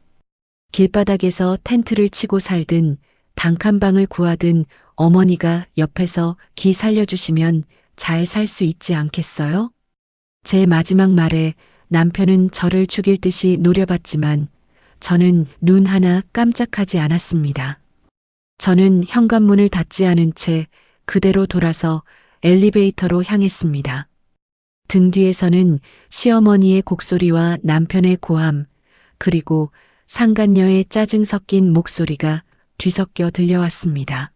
길바닥에서 텐트를 치고 살든 단칸방을 구하든 어머니가 옆에서 기 살려주시면 잘 살 수 있지 않겠어요? 제 마지막 말에 남편은 저를 죽일 듯이 노려봤지만 저는 눈 하나 깜짝하지 않았습니다. 저는 현관문을 닫지 않은 채 그대로 돌아서 엘리베이터로 향했습니다. 등 뒤에서는 시어머니의 곡소리와 남편의 고함, 그리고 상간녀의 짜증 섞인 목소리가 뒤섞여 들려왔습니다.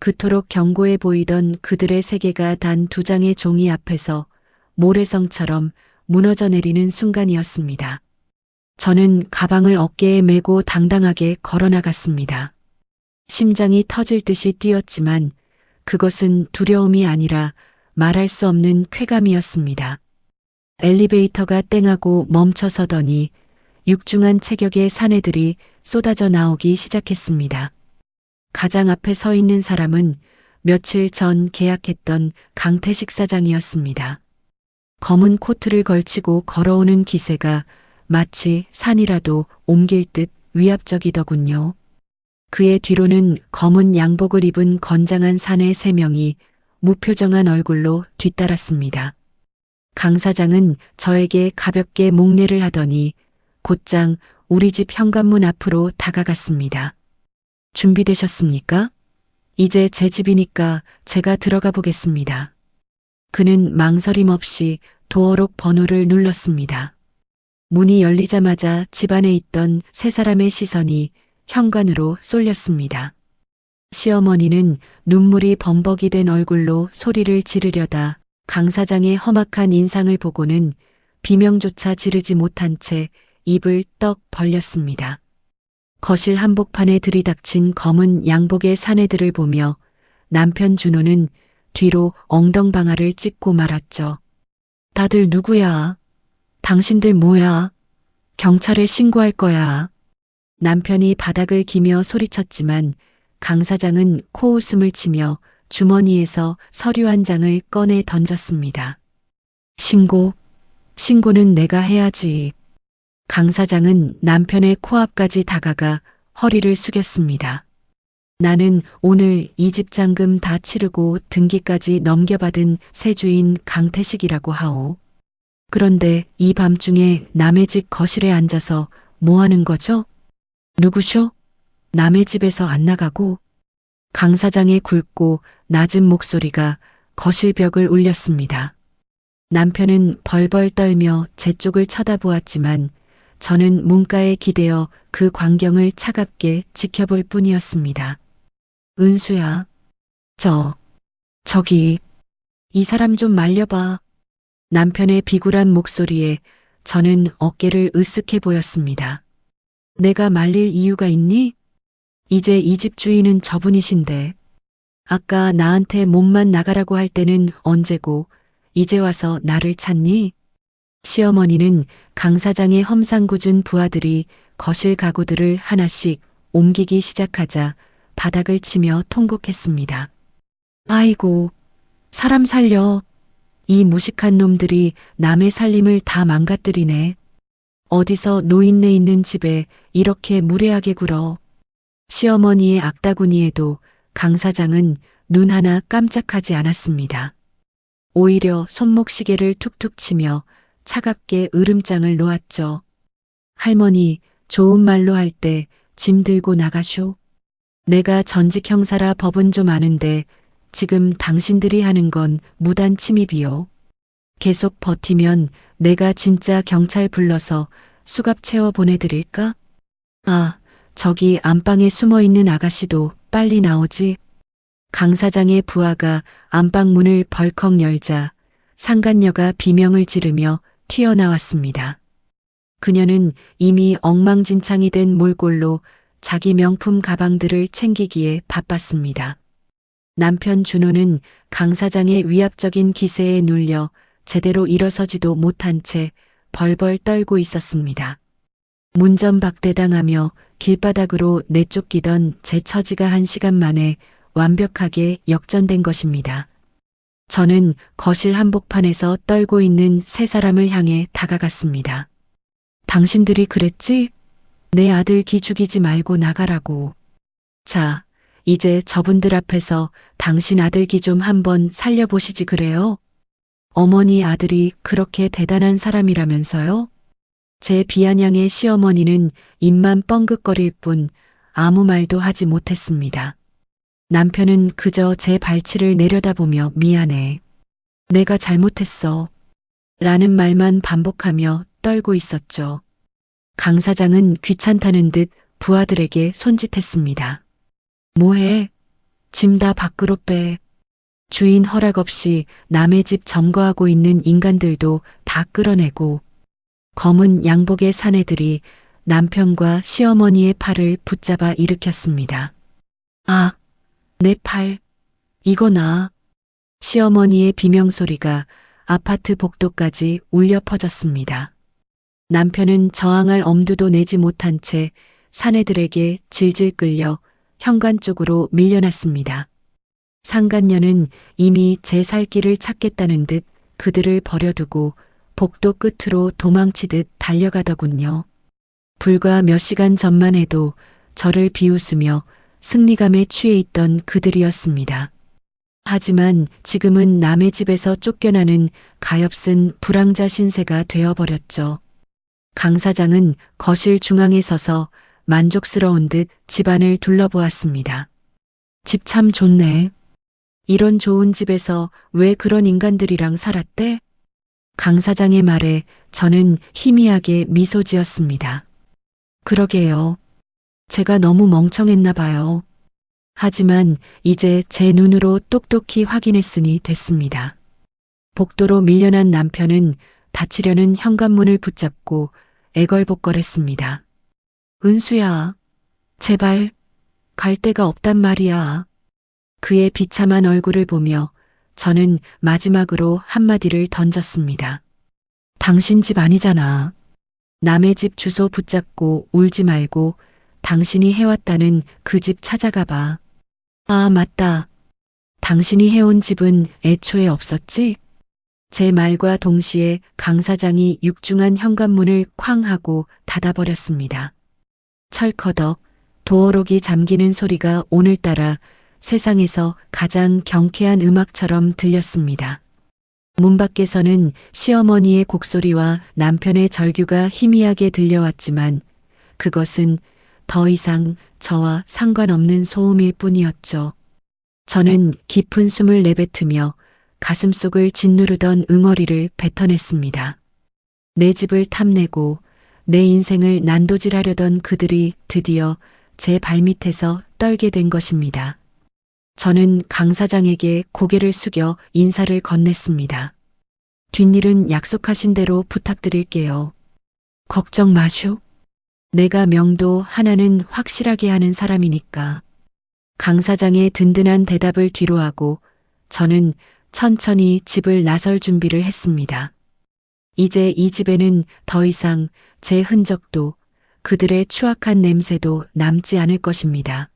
그토록 견고해 보이던 그들의 세계가 단 2장의 종이 앞에서 모래성처럼 무너져 내리는 순간이었습니다. 저는 가방을 어깨에 메고 당당하게 걸어나갔습니다. 심장이 터질 듯이 뛰었지만 그것은 두려움이 아니라 말할 수 없는 쾌감이었습니다. 엘리베이터가 땡하고 멈춰서더니 육중한 체격의 사내들이 쏟아져 나오기 시작했습니다. 가장 앞에 서 있는 사람은 며칠 전 계약했던 강태식 사장이었습니다. 검은 코트를 걸치고 걸어오는 기세가 마치 산이라도 옮길 듯 위압적이더군요. 그의 뒤로는 검은 양복을 입은 건장한 사내 3명이 무표정한 얼굴로 뒤따랐습니다. 강 사장은 저에게 가볍게 목례를 하더니 곧장 우리 집 현관문 앞으로 다가갔습니다. 준비되셨습니까? 이제 제 집이니까 제가 들어가 보겠습니다. 그는 망설임 없이 도어록 번호를 눌렀습니다. 문이 열리자마자 집안에 있던 3사람의 시선이 현관으로 쏠렸습니다. 시어머니는 눈물이 범벅이 된 얼굴로 소리를 지르려다 강 사장의 험악한 인상을 보고는 비명조차 지르지 못한 채 입을 떡 벌렸습니다. 거실 한복판에 들이닥친 검은 양복의 사내들을 보며 남편 준호는 뒤로 엉덩방아를 찍고 말았죠. 다들 누구야? 당신들 뭐야? 경찰에 신고할 거야. 남편이 바닥을 기며 소리쳤지만 강 사장은 코웃음을 치며 주머니에서 서류 한 장을 꺼내 던졌습니다. 신고는 내가 해야지. 강 사장은 남편의 코앞까지 다가가 허리를 숙였습니다. 나는 오늘 이 집 잔금 다 치르고 등기까지 넘겨받은 새 주인 강태식이라고 하오. 그런데 이 밤중에 남의 집 거실에 앉아서 뭐 하는 거죠? 누구쇼? 남의 집에서 안 나가고. 강 사장의 굵고 낮은 목소리가 거실 벽을 울렸습니다. 남편은 벌벌 떨며 제 쪽을 쳐다보았지만 저는 문가에 기대어 그 광경을 차갑게 지켜볼 뿐이었습니다. 은수야, 저기, 이 사람 좀 말려봐. 남편의 비굴한 목소리에 저는 어깨를 으쓱해 보였습니다. 내가 말릴 이유가 있니? 이제 이 집 주인은 저분이신데. 아까 나한테 몸만 나가라고 할 때는 언제고 이제 와서 나를 찾니? 시어머니는 강 사장의 험상궂은 부하들이 거실 가구들을 하나씩 옮기기 시작하자 바닥을 치며 통곡했습니다. 아이고, 사람 살려. 이 무식한 놈들이 남의 살림을 다 망가뜨리네. 어디서 노인네 있는 집에 이렇게 무례하게 굴어. 시어머니의 악다구니에도 강 사장은 눈 하나 깜짝하지 않았습니다. 오히려 손목시계를 툭툭 치며 차갑게 으름장을 놓았죠. 할머니, 좋은 말로 할 때 짐 들고 나가쇼. 내가 전직 형사라 법은 좀 아는데 지금 당신들이 하는 건 무단 침입이요. 계속 버티면 내가 진짜 경찰 불러서 수갑 채워 보내드릴까? 아, 저기 안방에 숨어있는 아가씨도 빨리 나오지. 강 사장의 부하가 안방 문을 벌컥 열자 상간녀가 비명을 지르며 튀어나왔습니다. 그녀는 이미 엉망진창이 된 몰골로 자기 명품 가방들을 챙기기에 바빴습니다. 남편 준호는 강 사장의 위압적인 기세에 눌려 제대로 일어서지도 못한 채 벌벌 떨고 있었습니다. 문전박대당하며 길바닥으로 내쫓기던 제 처지가 1시간 만에 완벽하게 역전된 것입니다. 저는 거실 한복판에서 떨고 있는 3사람을 향해 다가갔습니다. 당신들이 그랬지? 내 아들 기 죽이지 말고 나가라고. 자, 이제 저분들 앞에서 당신 아들 기 좀 한번 살려보시지 그래요? 어머니 아들이 그렇게 대단한 사람이라면서요? 제 비아냥의 시어머니는 입만 뻥긋거릴 뿐 아무 말도 하지 못했습니다. 남편은 그저 제 발치를 내려다보며 미안해. 내가 잘못했어. 라는 말만 반복하며 떨고 있었죠. 강 사장은 귀찮다는 듯 부하들에게 손짓했습니다. 뭐해? 짐 다 밖으로 빼. 주인 허락 없이 남의 집 점거하고 있는 인간들도 다 끌어내고 검은 양복의 사내들이 남편과 시어머니의 팔을 붙잡아 일으켰습니다. 아, 내 팔. 이거 나. 시어머니의 비명소리가 아파트 복도까지 울려 퍼졌습니다. 남편은 저항할 엄두도 내지 못한 채 사내들에게 질질 끌려 현관 쪽으로 밀려났습니다. 상간녀는 이미 제 살 길을 찾겠다는 듯 그들을 버려두고 복도 끝으로 도망치듯 달려가더군요. 불과 몇 시간 전만 해도 저를 비웃으며 승리감에 취해 있던 그들이었습니다. 하지만 지금은 남의 집에서 쫓겨나는 가엾은 불황자 신세가 되어버렸죠. 강 사장은 거실 중앙에 서서 만족스러운 듯 집안을 둘러보았습니다. 집 참 좋네. 이런 좋은 집에서 왜 그런 인간들이랑 살았대? 강 사장의 말에 저는 희미하게 미소 지었습니다. 그러게요. 제가 너무 멍청했나 봐요. 하지만 이제 제 눈으로 똑똑히 확인했으니 됐습니다. 복도로 밀려난 남편은 닫히려는 현관문을 붙잡고 애걸복걸했습니다. 은수야, 제발 갈 데가 없단 말이야. 그의 비참한 얼굴을 보며 저는 마지막으로 한마디를 던졌습니다. 당신 집 아니잖아. 남의 집 주소 붙잡고 울지 말고 당신이 해왔다는 그 집 찾아가 봐. 아, 맞다. 당신이 해온 집은 애초에 없었지? 제 말과 동시에 강 사장이 육중한 현관문을 쾅 하고 닫아버렸습니다. 철커덕 도어록이 잠기는 소리가 오늘따라 세상에서 가장 경쾌한 음악처럼 들렸습니다. 문 밖에서는 시어머니의 곡소리와 남편의 절규가 희미하게 들려왔지만 그것은 더 이상 저와 상관없는 소음일 뿐이었죠. 저는 깊은 숨을 내뱉으며 가슴속을 짓누르던 응어리를 뱉어냈습니다. 내 집을 탐내고 내 인생을 난도질하려던 그들이 드디어 제 발밑에서 떨게 된 것입니다. 저는 강 사장에게 고개를 숙여 인사를 건넸습니다. 뒷일은 약속하신 대로 부탁드릴게요. 걱정 마쇼. 내가 명도 하나는 확실하게 하는 사람이니까. 강 사장의 든든한 대답을 뒤로하고 저는 천천히 집을 나설 준비를 했습니다. 이제 이 집에는 더 이상 제 흔적도 그들의 추악한 냄새도 남지 않을 것입니다.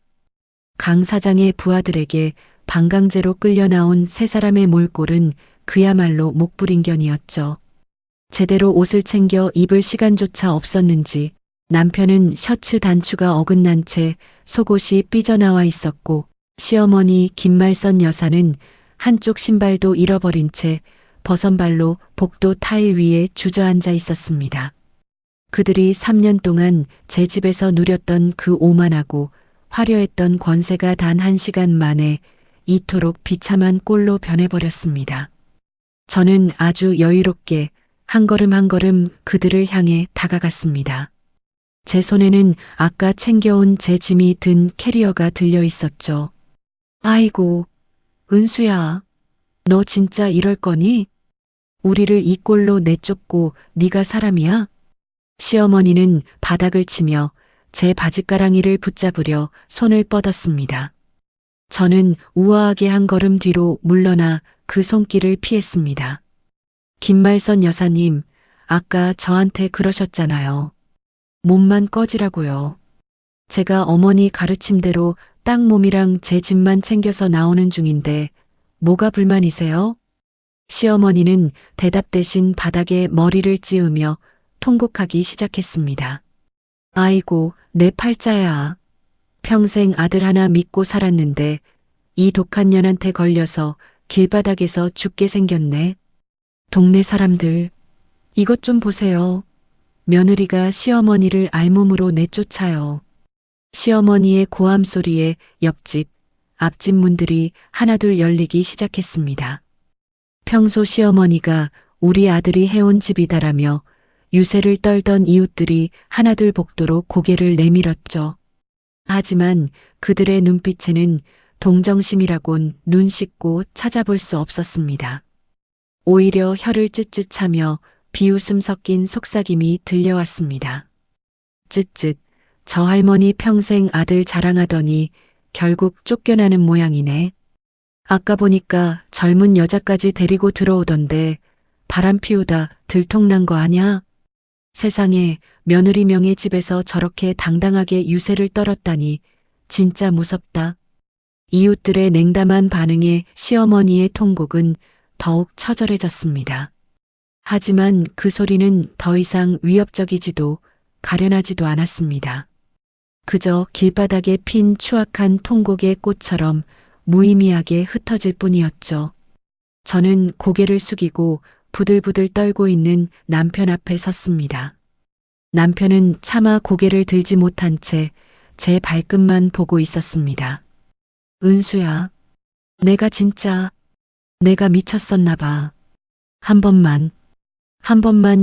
강 사장의 부하들에게 방강제로 끌려 나온 세 사람의 몰골은 그야말로 목불인견이었죠. 제대로 옷을 챙겨 입을 시간조차 없었는지 남편은 셔츠 단추가 어긋난 채 속옷이 삐져나와 있었고 시어머니 김말선 여사는 한쪽 신발도 잃어버린 채 버선발로 복도 타일 위에 주저앉아 있었습니다. 그들이 3년 동안 제 집에서 누렸던 그 오만하고 화려했던 권세가 단 1시간 만에 이토록 비참한 꼴로 변해버렸습니다. 저는 아주 여유롭게 한 걸음 한 걸음 그들을 향해 다가갔습니다. 제 손에는 아까 챙겨온 제 짐이 든 캐리어가 들려 있었죠. 아이고, 은수야, 너 진짜 이럴 거니? 우리를 이 꼴로 내쫓고 네가 사람이야? 시어머니는 바닥을 치며 제 바짓가랑이를 붙잡으려 손을 뻗었습니다. 저는 우아하게 한 걸음 뒤로 물러나 그 손길을 피했습니다. 김말선 여사님, 아까 저한테 그러셨잖아요. 몸만 꺼지라고요. 제가 어머니 가르침대로 딱 몸이랑 제 집만 챙겨서 나오는 중인데 뭐가 불만이세요? 시어머니는 대답 대신 바닥에 머리를 찌우며 통곡하기 시작했습니다. 아이고, 내 팔자야. 평생 아들 하나 믿고 살았는데 이 독한 년한테 걸려서 길바닥에서 죽게 생겼네. 동네 사람들, 이것 좀 보세요. 며느리가 시어머니를 알몸으로 내쫓아요. 시어머니의 고함 소리에 옆집, 앞집 문들이 하나둘 열리기 시작했습니다. 평소 시어머니가 우리 아들이 해온 집이다라며 유세를 떨던 이웃들이 하나둘 복도로 고개를 내밀었죠. 하지만 그들의 눈빛에는 동정심이라곤 눈 씻고 찾아볼 수 없었습니다. 오히려 혀를 쯧쯧하며 비웃음 섞인 속삭임이 들려왔습니다. 쯧쯧, 저 할머니 평생 아들 자랑하더니 결국 쫓겨나는 모양이네. 아까 보니까 젊은 여자까지 데리고 들어오던데 바람 피우다 들통난 거 아냐? 세상에 며느리 명의 집에서 저렇게 당당하게 유세를 떨었다니 진짜 무섭다. 이웃들의 냉담한 반응에 시어머니의 통곡은 더욱 처절해졌습니다. 하지만 그 소리는 더 이상 위협적이지도 가련하지도 않았습니다. 그저 길바닥에 핀 추악한 통곡의 꽃처럼 무의미하게 흩어질 뿐이었죠. 저는 고개를 숙이고 부들부들 떨고 있는 남편 앞에 섰습니다. 남편은 차마 고개를 들지 못한 채 제 발끝만 보고 있었습니다. 은수야, 내가 미쳤었나 봐. 한 번만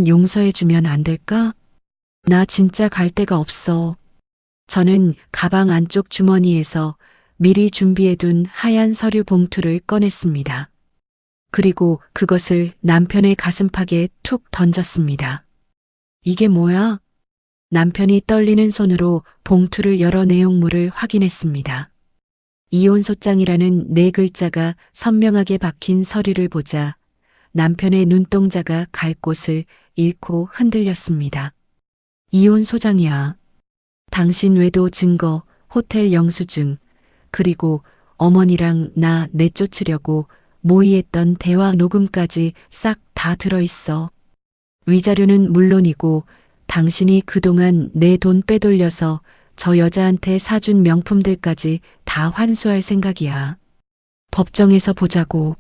용서해주면 안 될까? 나 진짜 갈 데가 없어. 저는 가방 안쪽 주머니에서 미리 준비해둔 하얀 서류 봉투를 꺼냈습니다. 그리고 그것을 남편의 가슴팍에 툭 던졌습니다. 이게 뭐야? 남편이 떨리는 손으로 봉투를 열어 내용물을 확인했습니다. 이혼소장이라는 네 글자가 선명하게 박힌 서류를 보자 남편의 눈동자가 갈 곳을 잃고 흔들렸습니다. 이혼소장이야. 당신 외도 증거, 호텔 영수증, 그리고 어머니랑 나 내쫓으려고 모의했던 대화 녹음까지 싹 다 들어있어. 위자료는 물론이고 당신이 그동안 내 돈 빼돌려서 저 여자한테 사준 명품들까지 다 환수할 생각이야. 법정에서 보자고.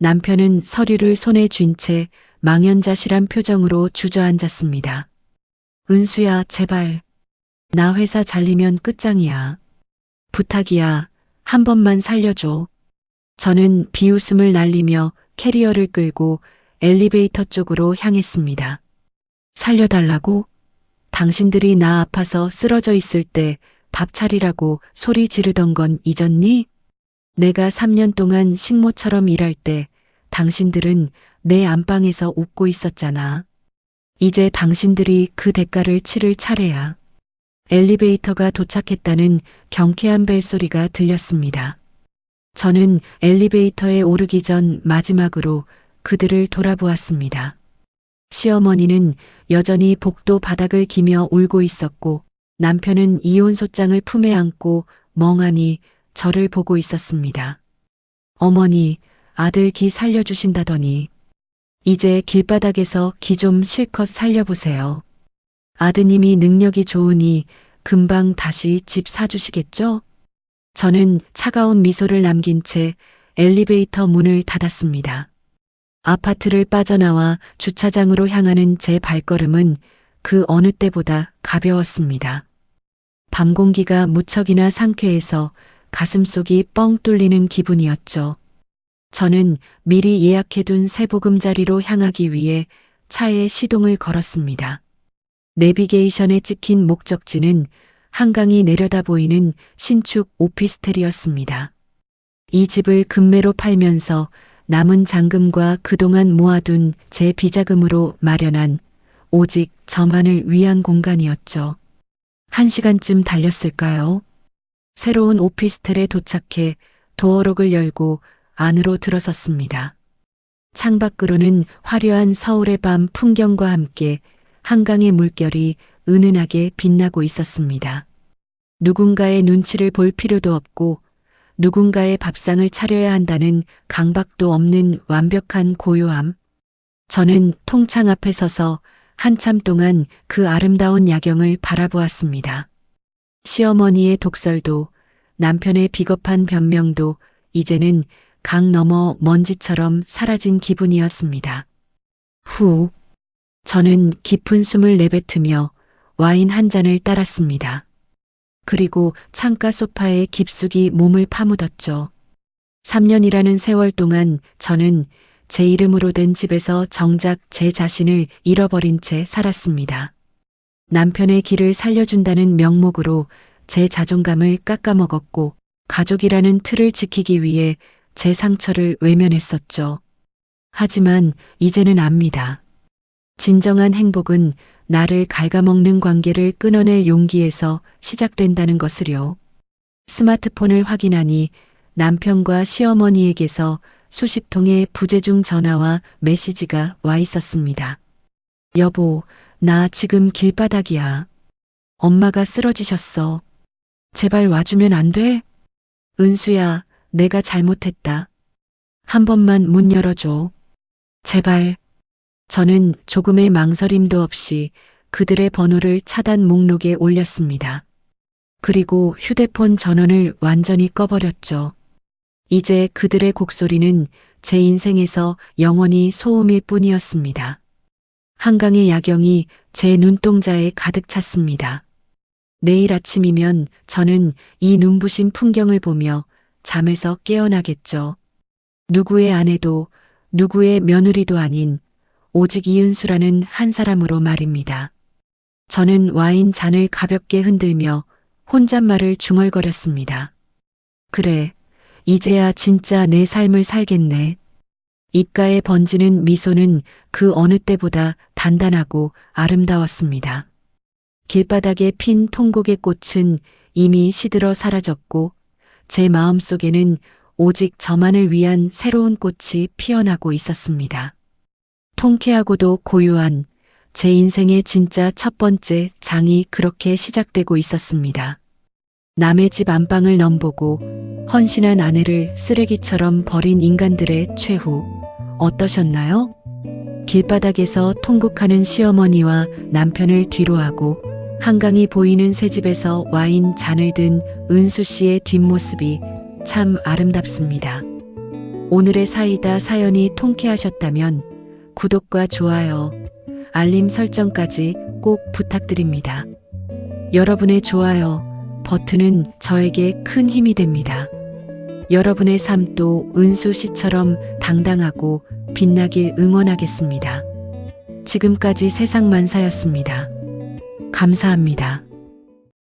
남편은 서류를 손에 쥔 채 망연자실한 표정으로 주저앉았습니다. 은수야, 제발. 나 회사 잘리면 끝장이야. 부탁이야. 한 번만 살려줘. 저는 비웃음을 날리며 캐리어를 끌고 엘리베이터 쪽으로 향했습니다. 살려달라고? 당신들이 나 아파서 쓰러져 있을 때 밥 차리라고 소리 지르던 건 잊었니? 내가 3년 동안 식모처럼 일할 때 당신들은 내 안방에서 웃고 있었잖아. 이제 당신들이 그 대가를 치를 차례야. 엘리베이터가 도착했다는 경쾌한 벨소리가 들렸습니다. 저는 엘리베이터에 오르기 전 마지막으로 그들을 돌아보았습니다. 시어머니는 여전히 복도 바닥을 기며 울고 있었고 남편은 이혼소장을 품에 안고 멍하니 저를 보고 있었습니다. 어머니, 아들 기 살려주신다더니 이제 길바닥에서 기 좀 실컷 살려보세요. 아드님이 능력이 좋으니 금방 다시 집 사주시겠죠? 저는 차가운 미소를 남긴 채 엘리베이터 문을 닫았습니다. 아파트를 빠져나와 주차장으로 향하는 제 발걸음은 그 어느 때보다 가벼웠습니다. 밤 공기가 무척이나 상쾌해서 가슴속이 뻥 뚫리는 기분이었죠. 저는 미리 예약해둔 새보금자리로 향하기 위해 차에 시동을 걸었습니다. 내비게이션에 찍힌 목적지는 한강이 내려다 보이는 신축 오피스텔이었습니다. 이 집을 금매로 팔면서 남은 잔금과 그동안 모아둔 제 비자금으로 마련한 오직 저만을 위한 공간이었죠. 1시간쯤 달렸을까요? 새로운 오피스텔에 도착해 도어록을 열고 안으로 들어섰습니다. 창밖으로는 화려한 서울의 밤 풍경과 함께 한강의 물결이 은은하게 빛나고 있었습니다. 누군가의 눈치를 볼 필요도 없고 누군가의 밥상을 차려야 한다는 강박도 없는 완벽한 고요함. 저는 통창 앞에 서서 한참 동안 그 아름다운 야경을 바라보았습니다. 시어머니의 독설도 남편의 비겁한 변명도 이제는 강 너머 먼지처럼 사라진 기분이었습니다. 후, 저는 깊은 숨을 내뱉으며 와인 한 잔을 따랐습니다. 그리고 창가 소파에 깊숙이 몸을 파묻었죠. 3년이라는 세월 동안 저는 제 이름으로 된 집에서 정작 제 자신을 잃어버린 채 살았습니다. 남편의 길을 살려준다는 명목으로 제 자존감을 깎아먹었고 가족이라는 틀을 지키기 위해 제 상처를 외면했었죠. 하지만 이제는 압니다. 진정한 행복은 나를 갉아먹는 관계를 끊어낼 용기에서 시작된다는 것을요. 스마트폰을 확인하니 남편과 시어머니에게서 수십 통의 부재중 전화와 메시지가 와 있었습니다. 여보, 나 지금 길바닥이야. 엄마가 쓰러지셨어. 제발 와주면 안 돼? 은수야, 내가 잘못했다. 한 번만 문 열어줘. 제발. 저는 조금의 망설임도 없이 그들의 번호를 차단 목록에 올렸습니다. 그리고 휴대폰 전원을 완전히 꺼버렸죠. 이제 그들의 곡소리는 제 인생에서 영원히 소음일 뿐이었습니다. 한강의 야경이 제 눈동자에 가득 찼습니다. 내일 아침이면 저는 이 눈부신 풍경을 보며 잠에서 깨어나겠죠. 누구의 아내도 누구의 며느리도 아닌 오직 이은수라는 한 사람으로 말입니다. 저는 와인 잔을 가볍게 흔들며 혼잣말을 중얼거렸습니다. 그래, 이제야 진짜 내 삶을 살겠네. 입가에 번지는 미소는 그 어느 때보다 단단하고 아름다웠습니다. 길바닥에 핀 통곡의 꽃은 이미 시들어 사라졌고 제 마음속에는 오직 저만을 위한 새로운 꽃이 피어나고 있었습니다. 통쾌하고도 고요한 제 인생의 진짜 첫 번째 장이 그렇게 시작되고 있었습니다. 남의 집 안방을 넘보고 헌신한 아내를 쓰레기처럼 버린 인간들의 최후 어떠셨나요? 길바닥에서 통곡하는 시어머니와 남편을 뒤로하고 한강이 보이는 새 집에서 와인 잔을 든 은수 씨의 뒷모습이 참 아름답습니다. 오늘의 사이다 사연이 통쾌하셨다면 구독과 좋아요, 알림 설정까지 꼭 부탁드립니다. 여러분의 좋아요 버튼은 저에게 큰 힘이 됩니다. 여러분의 삶도 은수 씨처럼 당당하고 빛나길 응원하겠습니다. 지금까지 세상만사였습니다. 감사합니다.